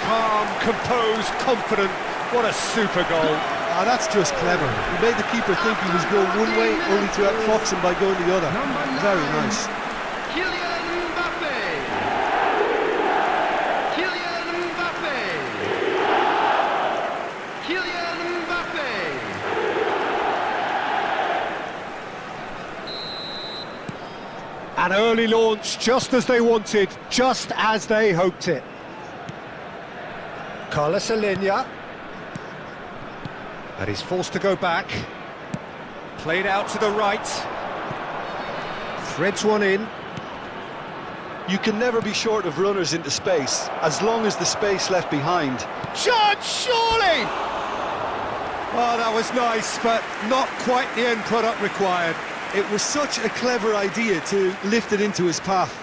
Calm, composed, confident. What a super goal. Ah, that's just clever. He made the keeper think he was going one way, only to outfox him by going the other. Very nice. Kylian Mbappe. Kylian Mbappe. Kylian Mbappe. An early launch, just as they wanted, just as they hoped it. Carlos Alenia. And he's forced to go back. Played out to the right. Threads one in. You can never be short of runners into space, as long as the space left behind. Shot, surely! Oh, that was nice, but not quite the end product required. It was such a clever idea to lift it into his path.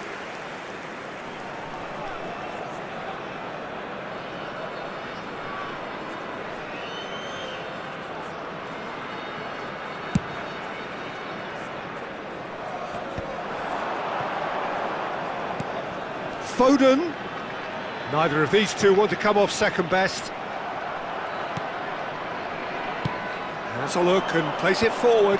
Foden. Neither of these two want to come off second best. Has a look and plays it forward.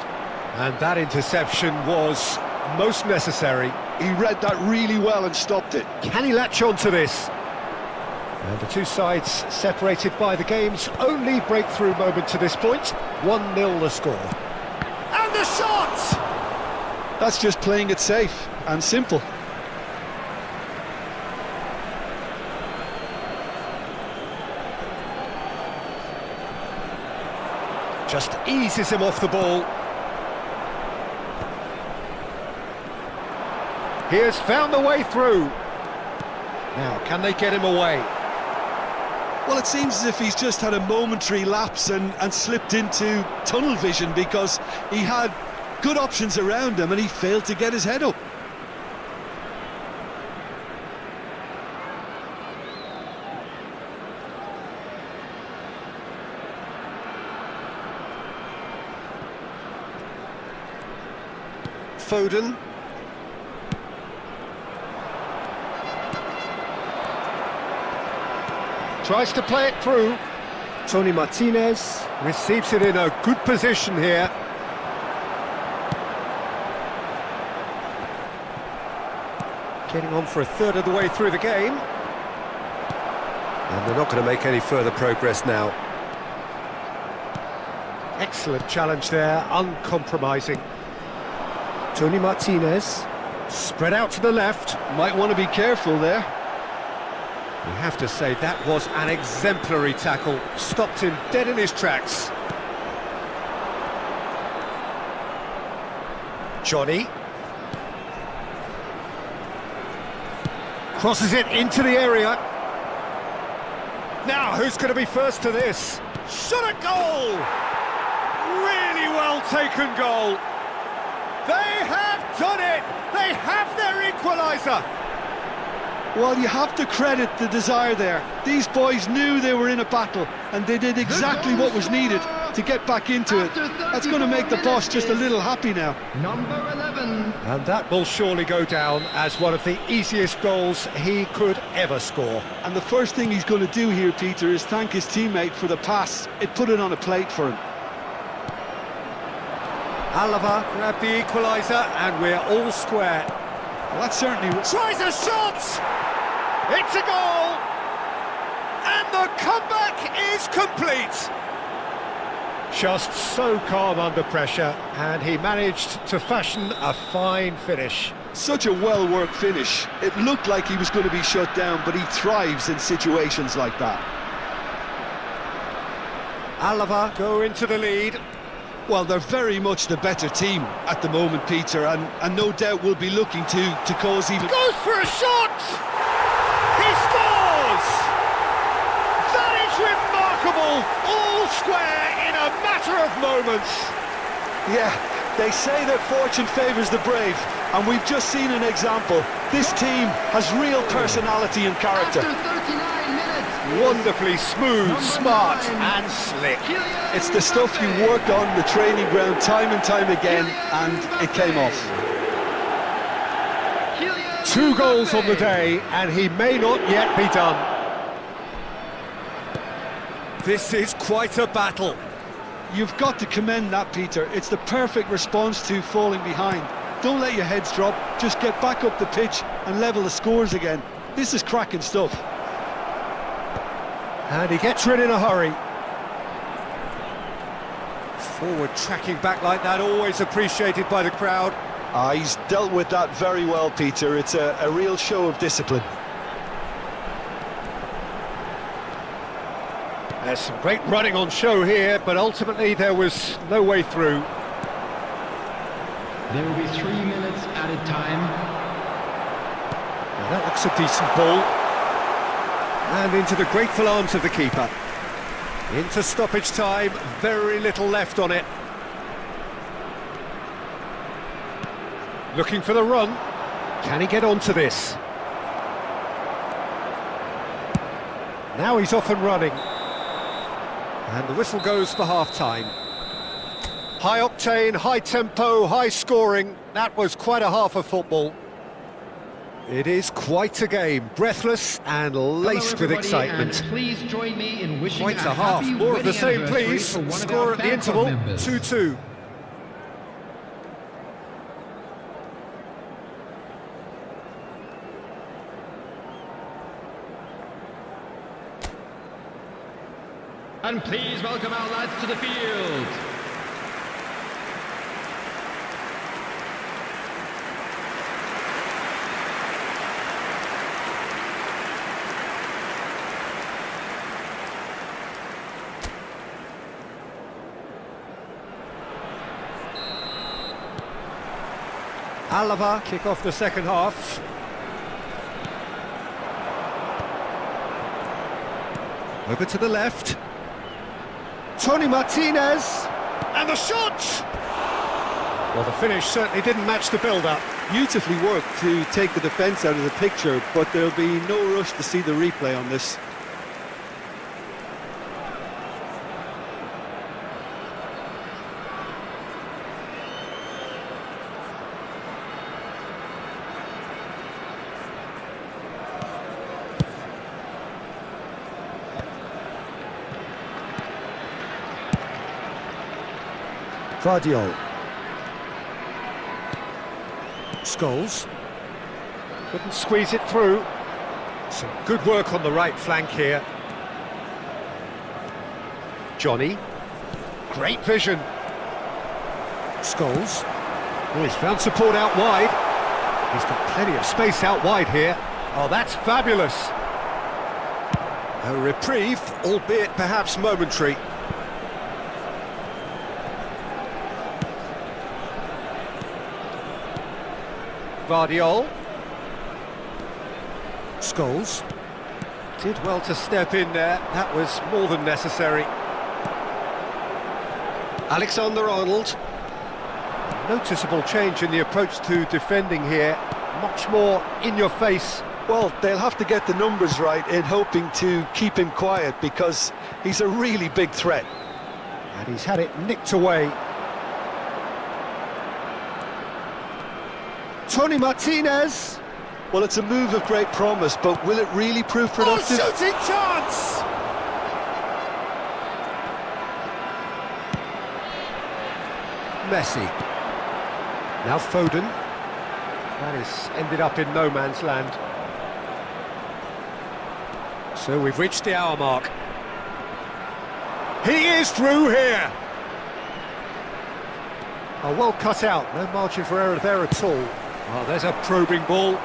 And that interception was most necessary. He read that really well and stopped it. Can he latch on to this? And the two sides separated by the game's only breakthrough moment to this point. 1-0 the score. And the shot! That's just playing it safe and simple. Just eases him off the ball. He has found the way through. Now, can they get him away? Well, it seems as if he's just had a momentary lapse and slipped into tunnel vision, because he had good options around him and he failed to get his head up. Foden. Tries to play it through. Tony Martinez receives it in a good position here. Getting on for a third of the way through the game. And they're not going to make any further progress now. Excellent challenge there, uncompromising. Tony Martinez, spread out to the left. Might want to be careful there. You have to say that was an exemplary tackle, stopped him dead in his tracks. Johnny. Crosses it into the area. Now, who's going to be first to this? Shot at goal! Really well taken goal. They have done it! They have their equaliser! Well, you have to credit the desire there. These boys knew they were in a battle, and they did exactly what was needed to get back into it. That's going to make the boss just a little happy now. Number 11. And that will surely go down as one of the easiest goals he could ever score. And the first thing he's going to do here, Peter, is thank his teammate for the pass. It put it on a plate for him. Alava grabbed the equaliser, and we're all square. Well, that's certainly... Tries a shot! It's a goal! And the comeback is complete! Just so calm under pressure, and he managed to fashion a fine finish. Such a well-worked finish. It looked like he was going to be shut down, but he thrives in situations like that. Alava go into the lead. Well, they're very much the better team at the moment, Peter, and no doubt will be looking to cause even... Goes for a shot! He scores! That is remarkable! All square in a matter of moments. Yeah, they say that fortune favours the brave, and we've just seen an example. This team has real personality and character. After 39 minutes. Wonderfully smooth, smart and slick. It's the stuff you work on the training ground time and time again, and it came off. 2 goals on the day, and he may not yet be done. This is quite a battle. You've got to commend that, Peter. It's the perfect response to falling behind. Don't let your heads drop, just get back up the pitch and level the scores again. This is cracking stuff. And he gets rid in a hurry. Forward tracking back like that, always appreciated by the crowd. He's dealt with that very well, Peter. It's a real show of discipline. There's some great running on show here, but ultimately there was no way through. There will be 3 minutes added time. Now that looks a decent ball. And into the grateful arms of the keeper. Into stoppage time, very little left on it. Looking for the run. Can he get onto this? Now he's off and running. And the whistle goes for half-time. High octane, high tempo, high scoring. That was quite a half of football. It is quite a game, breathless and laced with excitement. Please join me in wishing Quite a half, more of the same please. Score at the interval, 2-2. And please welcome our lads to the field. Alava kick off the second half. Over to the left. Tony Martinez, and the shot! Well, the finish certainly didn't match the build-up. Beautifully worked to take the defence out of the picture, but there'll be no rush to see the replay on this. Guardiola. Scholes. Couldn't squeeze it through. Some good work on the right flank here. Johnny. Great vision. Scholes. Oh, he's found support out wide. He's got plenty of space out wide here. Oh, that's fabulous. A reprieve, albeit perhaps momentary. Vardiol. Scholes. Did well to step in there. That was more than necessary. Alexander-Arnold. Noticeable change in the approach to defending here. Much more in your face. Well, they'll have to get the numbers right in hoping to keep him quiet because he's a really big threat. And he's had it nicked away. Tony Martinez. Well, it's a move of great promise, but will it really prove productive? Oh, shooting chance! Messi. Now Foden. That has ended up in no man's land. So we've reached the hour mark. He is through here! Oh, well cut out, no margin for error there at all. Oh, there's a probing ball.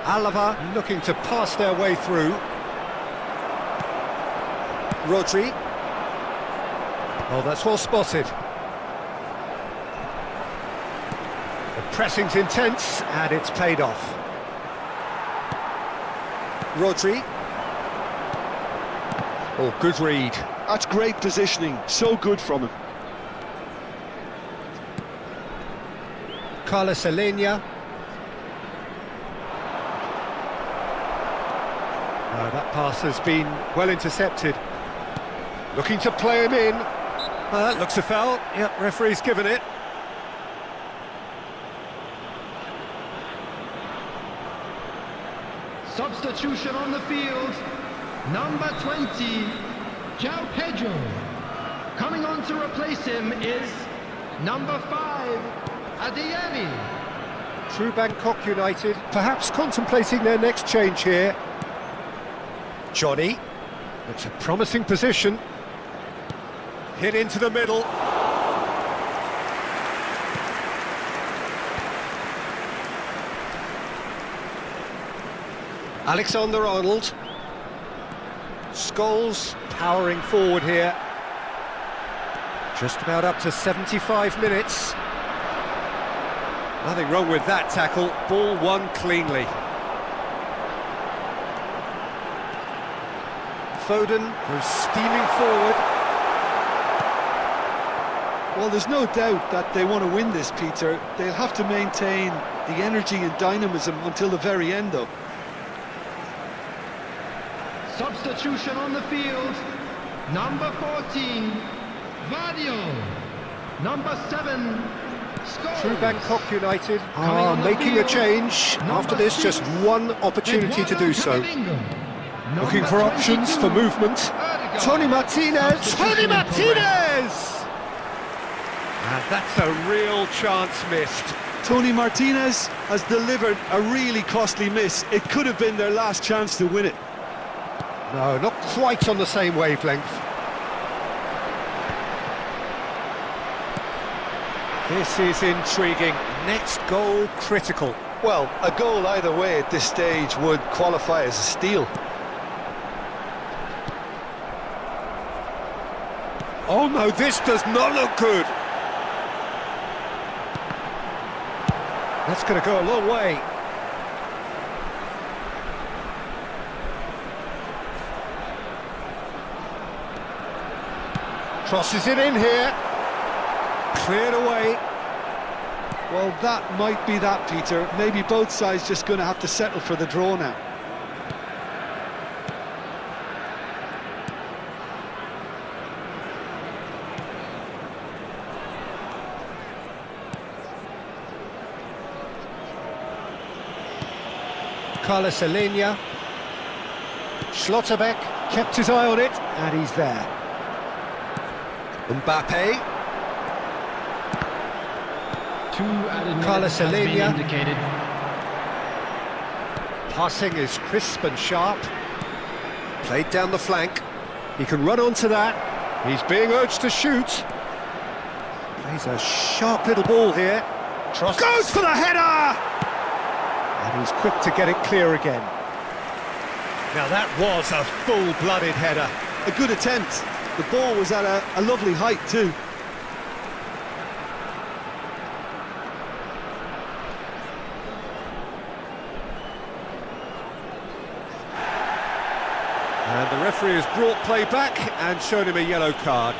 Alava looking to pass their way through. Rodri. Oh, that's well spotted. The pressing's intense, and it's paid off. Rodri. Oh, good read. That's great positioning, so good from him. Carlos Alenia. That pass has been well intercepted. Looking to play him in. That looks a foul. Yep, referee's given it. Substitution on the field. Number 20, João Pedro. Coming on to replace him is number 5, Adeyemi. True Bangkok United, perhaps contemplating their next change here. Johnny. It's a promising position. Hit into the middle. Alexander-Arnold. Scholes powering forward here. Just about up to 75 minutes. Nothing wrong with that tackle. Ball won cleanly. Foden goes steaming forward. Well, there's no doubt that they want to win this, Peter. They'll have to maintain the energy and dynamism until the very end, though. Substitution on the field. Number 14, Vardiol. Number 7, Scholes. True Bangkok United are making a change. After this, just one opportunity to do so. Looking for options for movement. Tony Martinez! Tony Martinez! And that's a real chance missed. Tony Martinez has delivered a really costly miss. It could have been their last chance to win it. No, not quite on the same wavelength. This is intriguing. Next goal critical. Well, a goal either way at this stage would qualify as a steal. Oh no, this does not look good. That's going to go a long way. Crosses it in here. Cleared away. Well, that might be that, Peter. Maybe both sides just going to have to settle for the draw now. Carlos Alenia. Schlotterbeck kept his eye on it, and he's there. Mbappe. Two added Carlos minutes has been Alenia. indicated. Passing is crisp and sharp. Played down the flank. He can run onto that. He's being urged to shoot. Plays a sharp little ball here. Goes for the header! And he's quick to get it clear again. Now that was a full-blooded header. A good attempt. The ball was at a lovely height too. And the referee has brought play back and shown him a yellow card.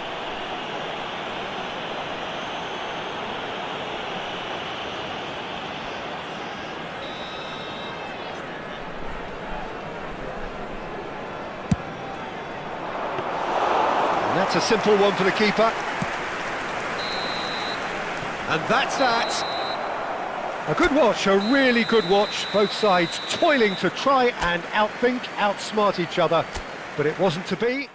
And that's a simple one for the keeper. And that's that. A good watch, a really good watch. Both sides toiling to try and outthink, outsmart each other. But it wasn't to be.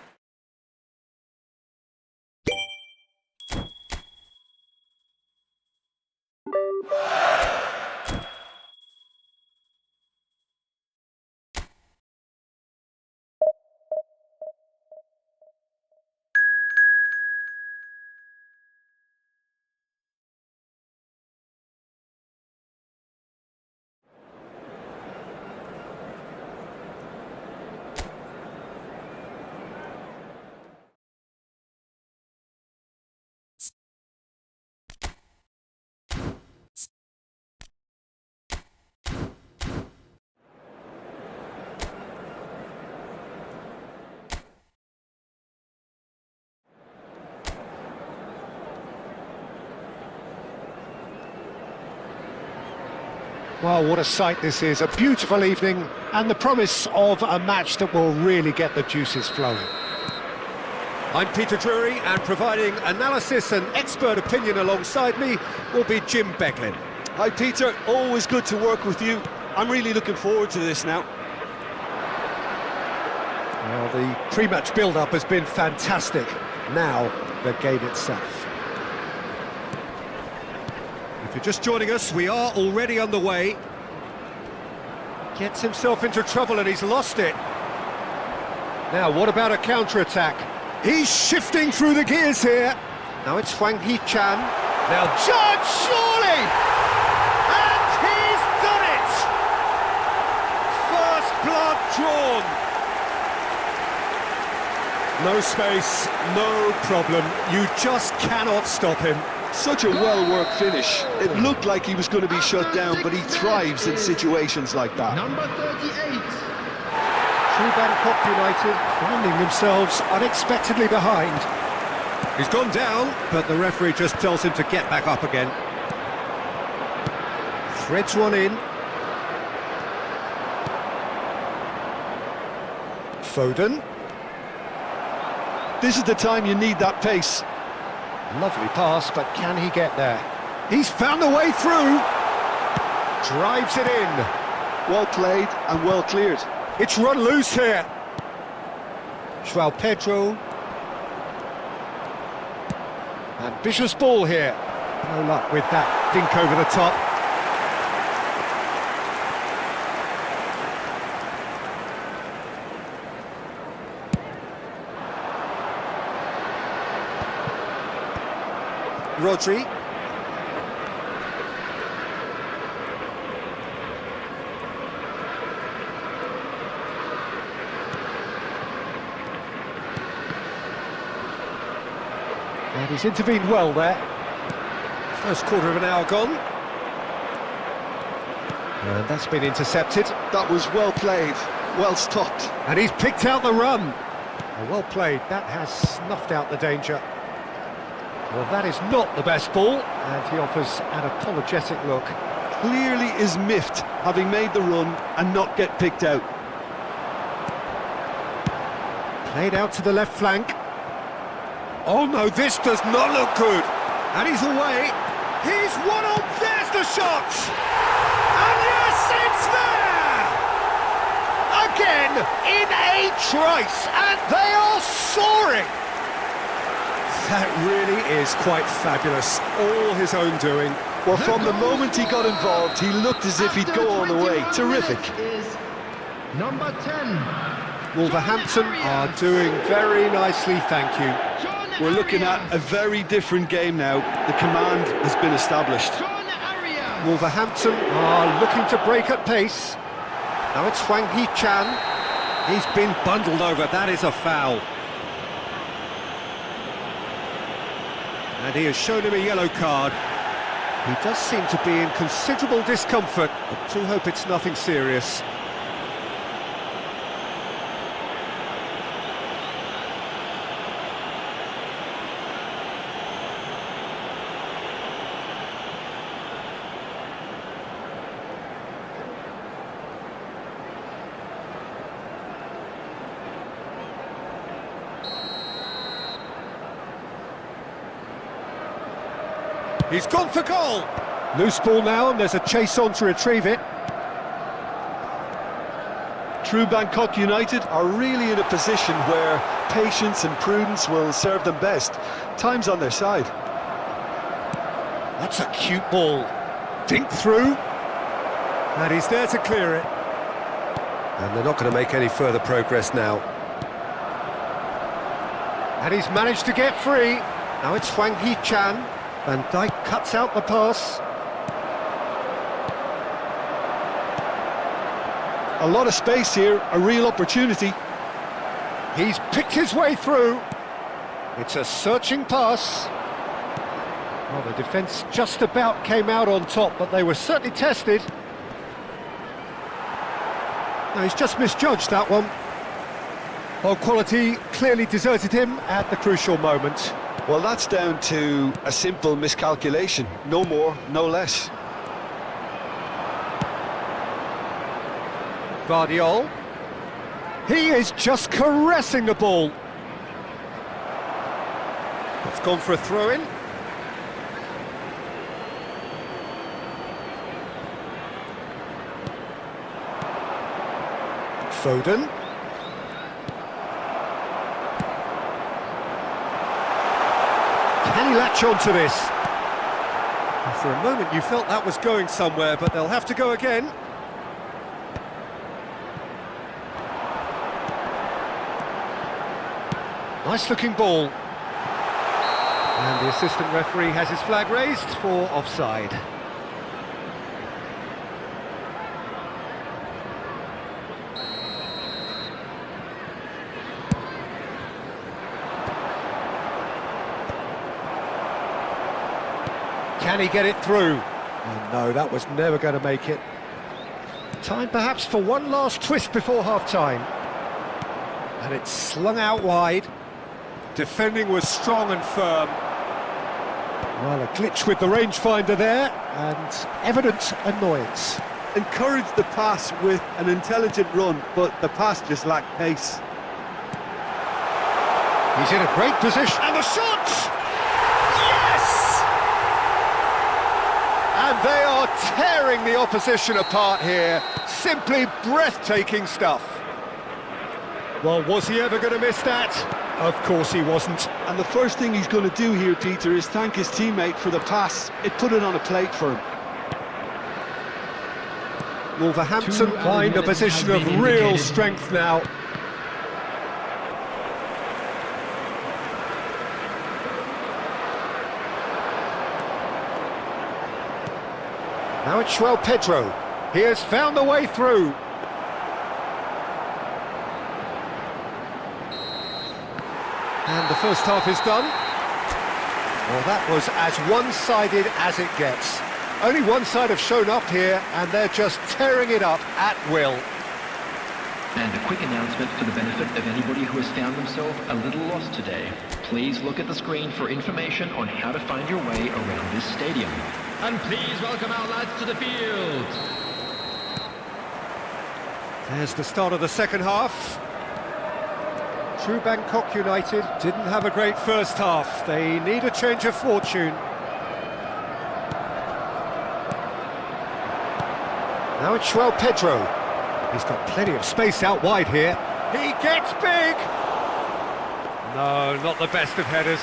Well, what a sight this is, a beautiful evening and the promise of a match that will really get the juices flowing. I'm Peter Drury, and providing analysis and expert opinion alongside me will be Jim Beglin. Hi Peter, always good to work with you. I'm really looking forward to this now. Well, the pre-match build-up has been fantastic. Now, the game itself. If you're just joining us, we are already underway. Gets himself into trouble and he's lost it. Now, what about a counter-attack? He's shifting through the gears here. Now it's Hwang Hee-chan. Now Judge, surely! And he's done it! First blood drawn. No space, no problem. You just cannot stop him. Such a well-worked finish. It looked like he was going to be shut down, but he thrives in situations like that. Number 38. True Bangkok United finding themselves unexpectedly behind. He's gone down, but the referee just tells him to get back up again. Threads one in. Foden. This is the time you need that pace. Lovely pass, but can he get there? He's found a way through. Drives it in. Well played and well cleared. It's run loose here. João Pedro. Ambitious ball here. No luck with that dink over the top. Rodri. And he's intervened well there. First quarter of an hour gone. And that's been intercepted. That was well played, well stopped. And he's picked out the run. Well played, that has snuffed out the danger. Well, that is not the best ball, and he offers an apologetic look. Clearly is miffed, having made the run and not get picked out. Played out to the left flank. Oh no, this does not look good. And he's away. He's one on. There's the shot. And yes, it's there! Again, in a trice, and they are soaring. That really is quite fabulous. All his own doing. Well, from the moment he got involved, he looked as if he'd go all the way. Terrific. Is number 10. Wolverhampton are doing very nicely, thank you. We're looking at a very different game now. The command has been established. Wolverhampton are looking to break at pace. Now it's Hwang Hee-chan. He's been bundled over, that is a foul. And he has shown him a yellow card. He does seem to be in considerable discomfort. I do hope it's nothing serious. He's gone for goal! Loose ball now, and there's a chase on to retrieve it. True Bangkok United are really in a position where patience and prudence will serve them best. Time's on their side. That's a cute ball. Dink through. And he's there to clear it. And they're not going to make any further progress now. And he's managed to get free. Now it's Hwang Hee-chan. Van Dijk cuts out the pass. A lot of space here, a real opportunity. He's picked his way through. It's a searching pass. Well, the defence just about came out on top, but they were certainly tested. No, he's just misjudged that one. Well, quality clearly deserted him at the crucial moment. Well, that's down to a simple miscalculation. No more, no less. Guardiol. He is just caressing the ball. It's gone for a throw-in. Foden. Can he latch on to this? For a moment you felt that was going somewhere, but they'll have to go again. Nice looking ball. And the assistant referee has his flag raised for offside. Can he get it through? Oh no, that was never going to make it. Time perhaps for one last twist before half-time. And it's slung out wide. Defending was strong and firm. Well, a glitch with the rangefinder there, and evident annoyance. Encouraged the pass with an intelligent run, but the pass just lacked pace. He's in a great position, and the shot! Yes! And they are tearing the opposition apart here. Simply breathtaking stuff. Well, was he ever going to miss that? Of course he wasn't. And the first thing he's going to do here, Peter, is thank his teammate for the pass. It put it on a plate for him. Wolverhampton find a position of real strength now. Now it's João Pedro. He has found the way through. And the first half is done. Well, that was as one-sided as it gets. Only one side have shown up here, and they're just tearing it up at will. And a quick announcement for the benefit of anybody who has found themselves a little lost today. Please look at the screen for information on how to find your way around this stadium. And please welcome our lads to the field. There's the start of the second half. True Bangkok United didn't have a great first half. They need a change of fortune. Now it's João Pedro. He's got plenty of space out wide here. He gets big! No, not the best of headers.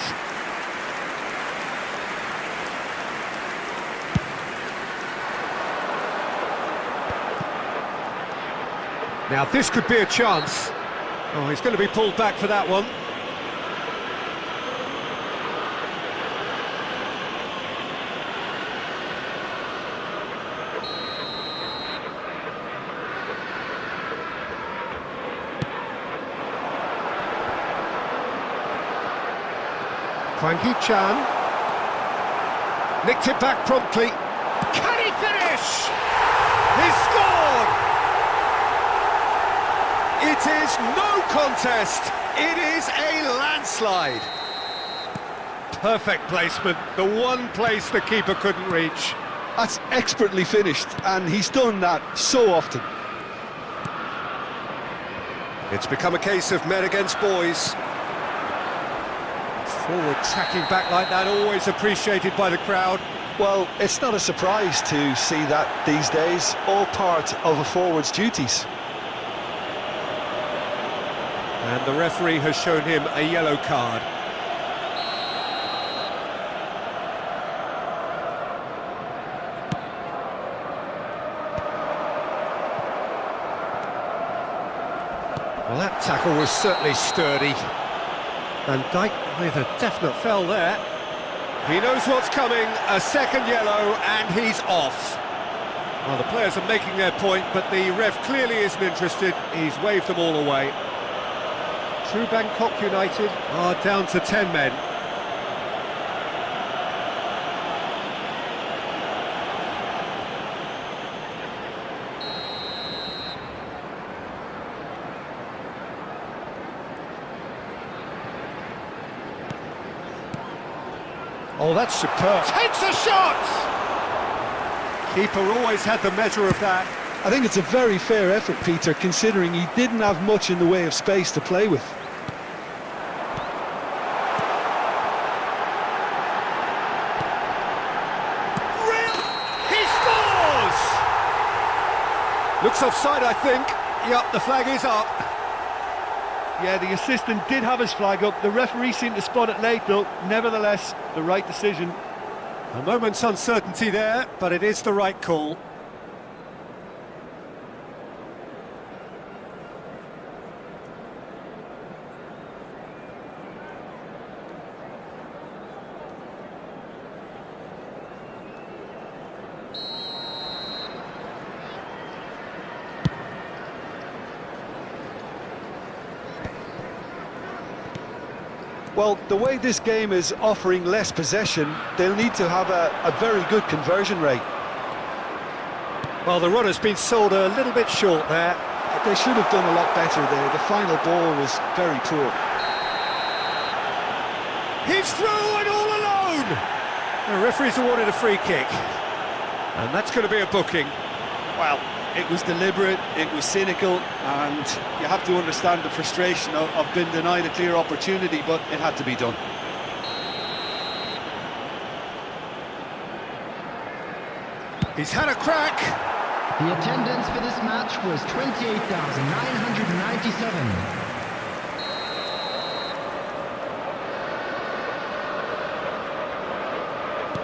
Now this could be a chance. Oh, he's going to be pulled back for that one. Hwang Hee-chan nicked it back promptly. Can he finish? He's scored! It is no contest. It is a landslide. Perfect placement, the one place the keeper couldn't reach. That's expertly finished, and he's done that so often. It's become a case of men against boys. Forward tracking back like that, always appreciated by the crowd. Well, it's not a surprise to see that these days, all part of a forward's duties. And the referee has shown him a yellow card. Well, that tackle was certainly sturdy. Van Dijk with a definite fell there. He knows what's coming, a second yellow, and he's off. Well, the players are making their point, but the ref clearly isn't interested. He's waved them all away. True Bangkok United are down to 10 men. Oh, that's superb. Takes a shot! Keeper always had the measure of that. I think it's a very fair effort, Peter, considering he didn't have much in the way of space to play with. He scores! Looks offside, I think. Yep, the flag is up. Yeah, the assistant did have his flag up. The referee seemed to spot it late, though. Nevertheless, the right decision. A moment's uncertainty there, but it is the right call. Well, the way this game is offering less possession, they'll need to have a very good conversion rate. Well, the runner's been sold a little bit short there. They should have done a lot better there. The final ball was very poor. He's through and all alone! The referee's awarded a free kick. And that's going to be a booking. Well, it was deliberate, it was cynical, and you have to understand the frustration of being denied a clear opportunity, but it had to be done. He's had a crack. The attendance for this match was 28,997.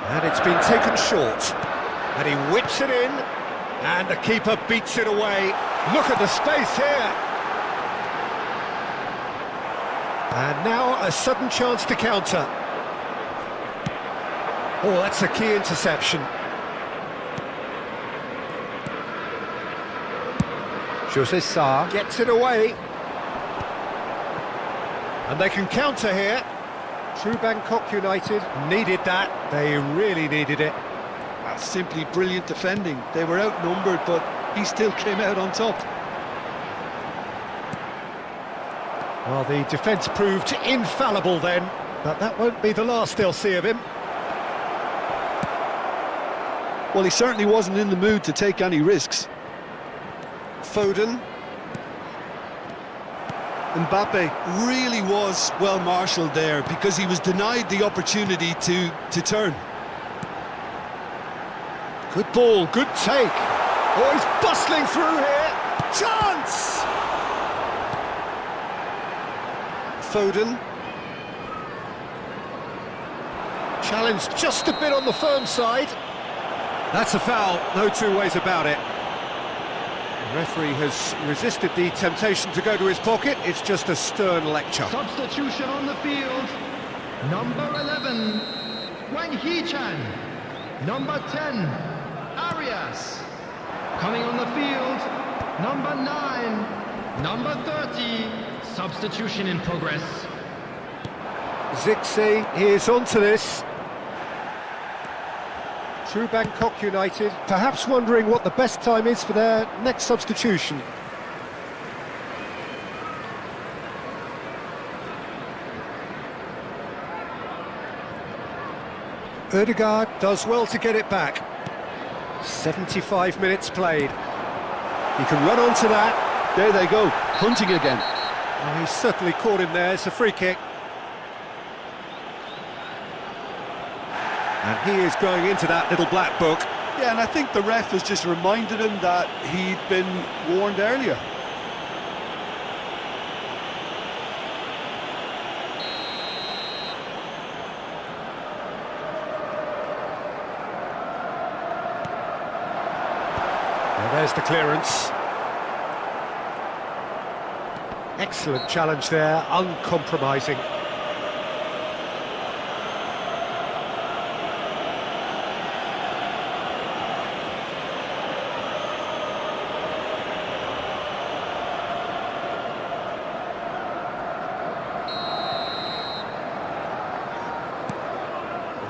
And it's been taken short. And he whips it in. And the keeper beats it away. Look at the space here. And now a sudden chance to counter. Oh, that's a key interception. Jose Sarr gets it away. And they can counter here. True Bangkok United needed that. They really needed it. That's simply brilliant defending. They were outnumbered, but he still came out on top. Well, the defence proved infallible then, but that won't be the last they'll see of him. Well, he certainly wasn't in the mood to take any risks. Foden. Mbappe really was well marshalled there because he was denied the opportunity to turn. Good ball, good take. Oh, he's bustling through here. Chance! Foden. Challenged just a bit on the firm side. That's a foul, no two ways about it. The referee has resisted the temptation to go to his pocket. It's just a stern lecture. Substitution on the field. Number 11, Wang Hee-chan. Number 10, Arias. Coming on the field, number 9, number 30. Substitution in progress. Zixi is onto this. True Bangkok United, perhaps wondering what the best time is for their next substitution. Ødegaard does well to get it back. 75 minutes played. He can run onto that. There they go, hunting again. Oh, he's certainly caught him there. It's a free kick. And he is going into that little black book. Yeah, and I think the ref has just reminded him that he'd been warned earlier. Now there's the clearance. Excellent challenge there, uncompromising.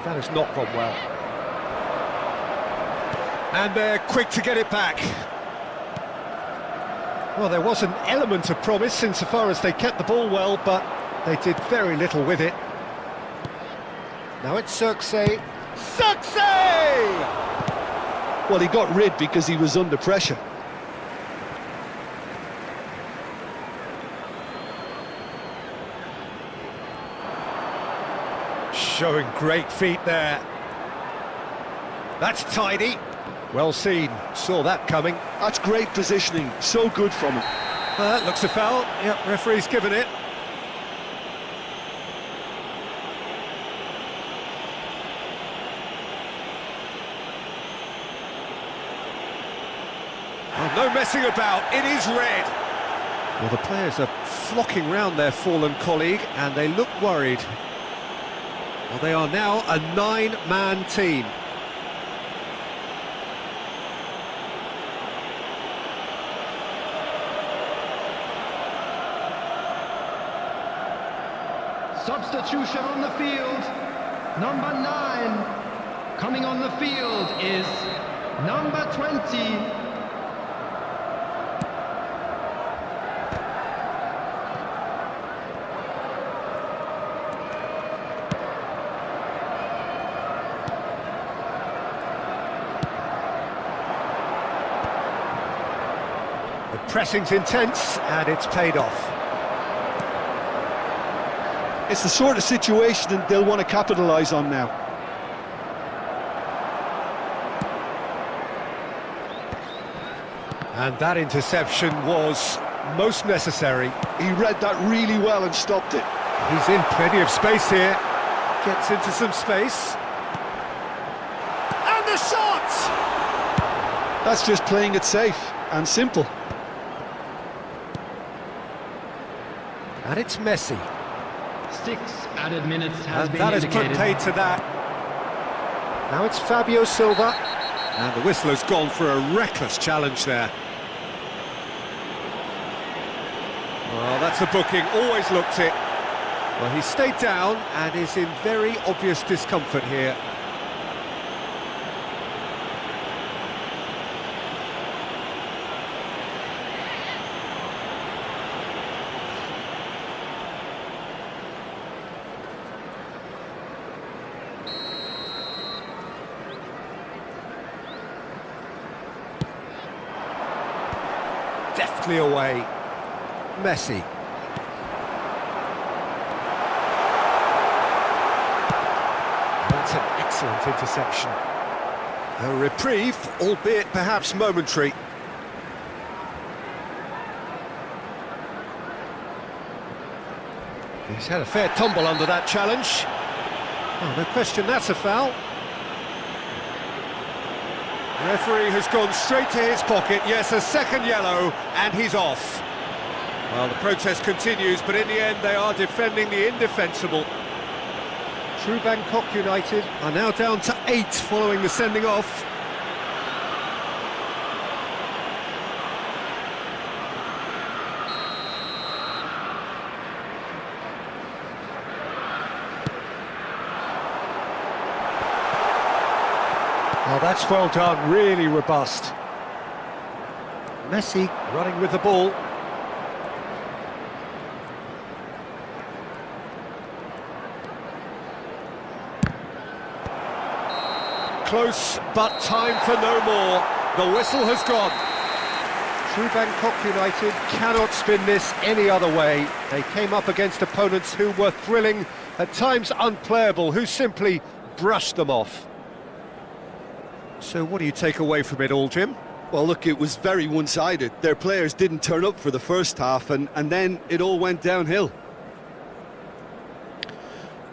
That has not gone well. And they're quick to get it back. Well, there was an element of promise insofar as they kept the ball well, but they did very little with it. Now it's Zirkzee. Zirkzee! Well, he got rid because he was under pressure. Showing great feet there. That's tidy. Well seen, saw that coming. That's great positioning, so good from him. That looks a foul. Yep, referee's given it. Oh, no messing about, it is red. Well, the players are flocking round their fallen colleague and they look worried. Well, they are now a 9-man team. Substitution on the field. Number 9. Coming on the field is number 20. The pressing's intense and it's paid off. It's the sort of situation that they'll want to capitalise on now. And that interception was most necessary. He read that really well and stopped it. He's in plenty of space here. Gets into some space. And the shot! That's just playing it safe and simple. And it's Messi. 6 added minutes has And been that has indicated. put paid to that. Now it's Fabio Silva. And the whistle has gone for a reckless challenge there. Well, that's a booking, always looked it. Well, he stayed down and is in very obvious discomfort here. Deftly away. Messi. That's an excellent interception. A reprieve, albeit perhaps momentary. He's had a fair tumble under that challenge. Oh, no question, that's a foul. Referee has gone straight to his pocket. Yes, a second yellow, and he's off. Well, the protest continues, but in the end they are defending the indefensible. True Bangkok United are now down to 8 following the sending off. Oh, that's well done, really robust. Messi running with the ball. Close, but time for no more. The whistle has gone. True Bangkok United cannot spin this any other way. They came up against opponents who were thrilling, at times unplayable, who simply brushed them off. So what do you take away from it all, Jim? Well, look, it was very one-sided. Their players didn't turn up for the first half, and then it all went downhill.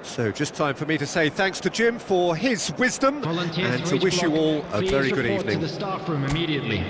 So just time for me to say thanks to Jim for his wisdom Volunteers and for to each wish you block, all a please very good report evening. to the staff room immediately.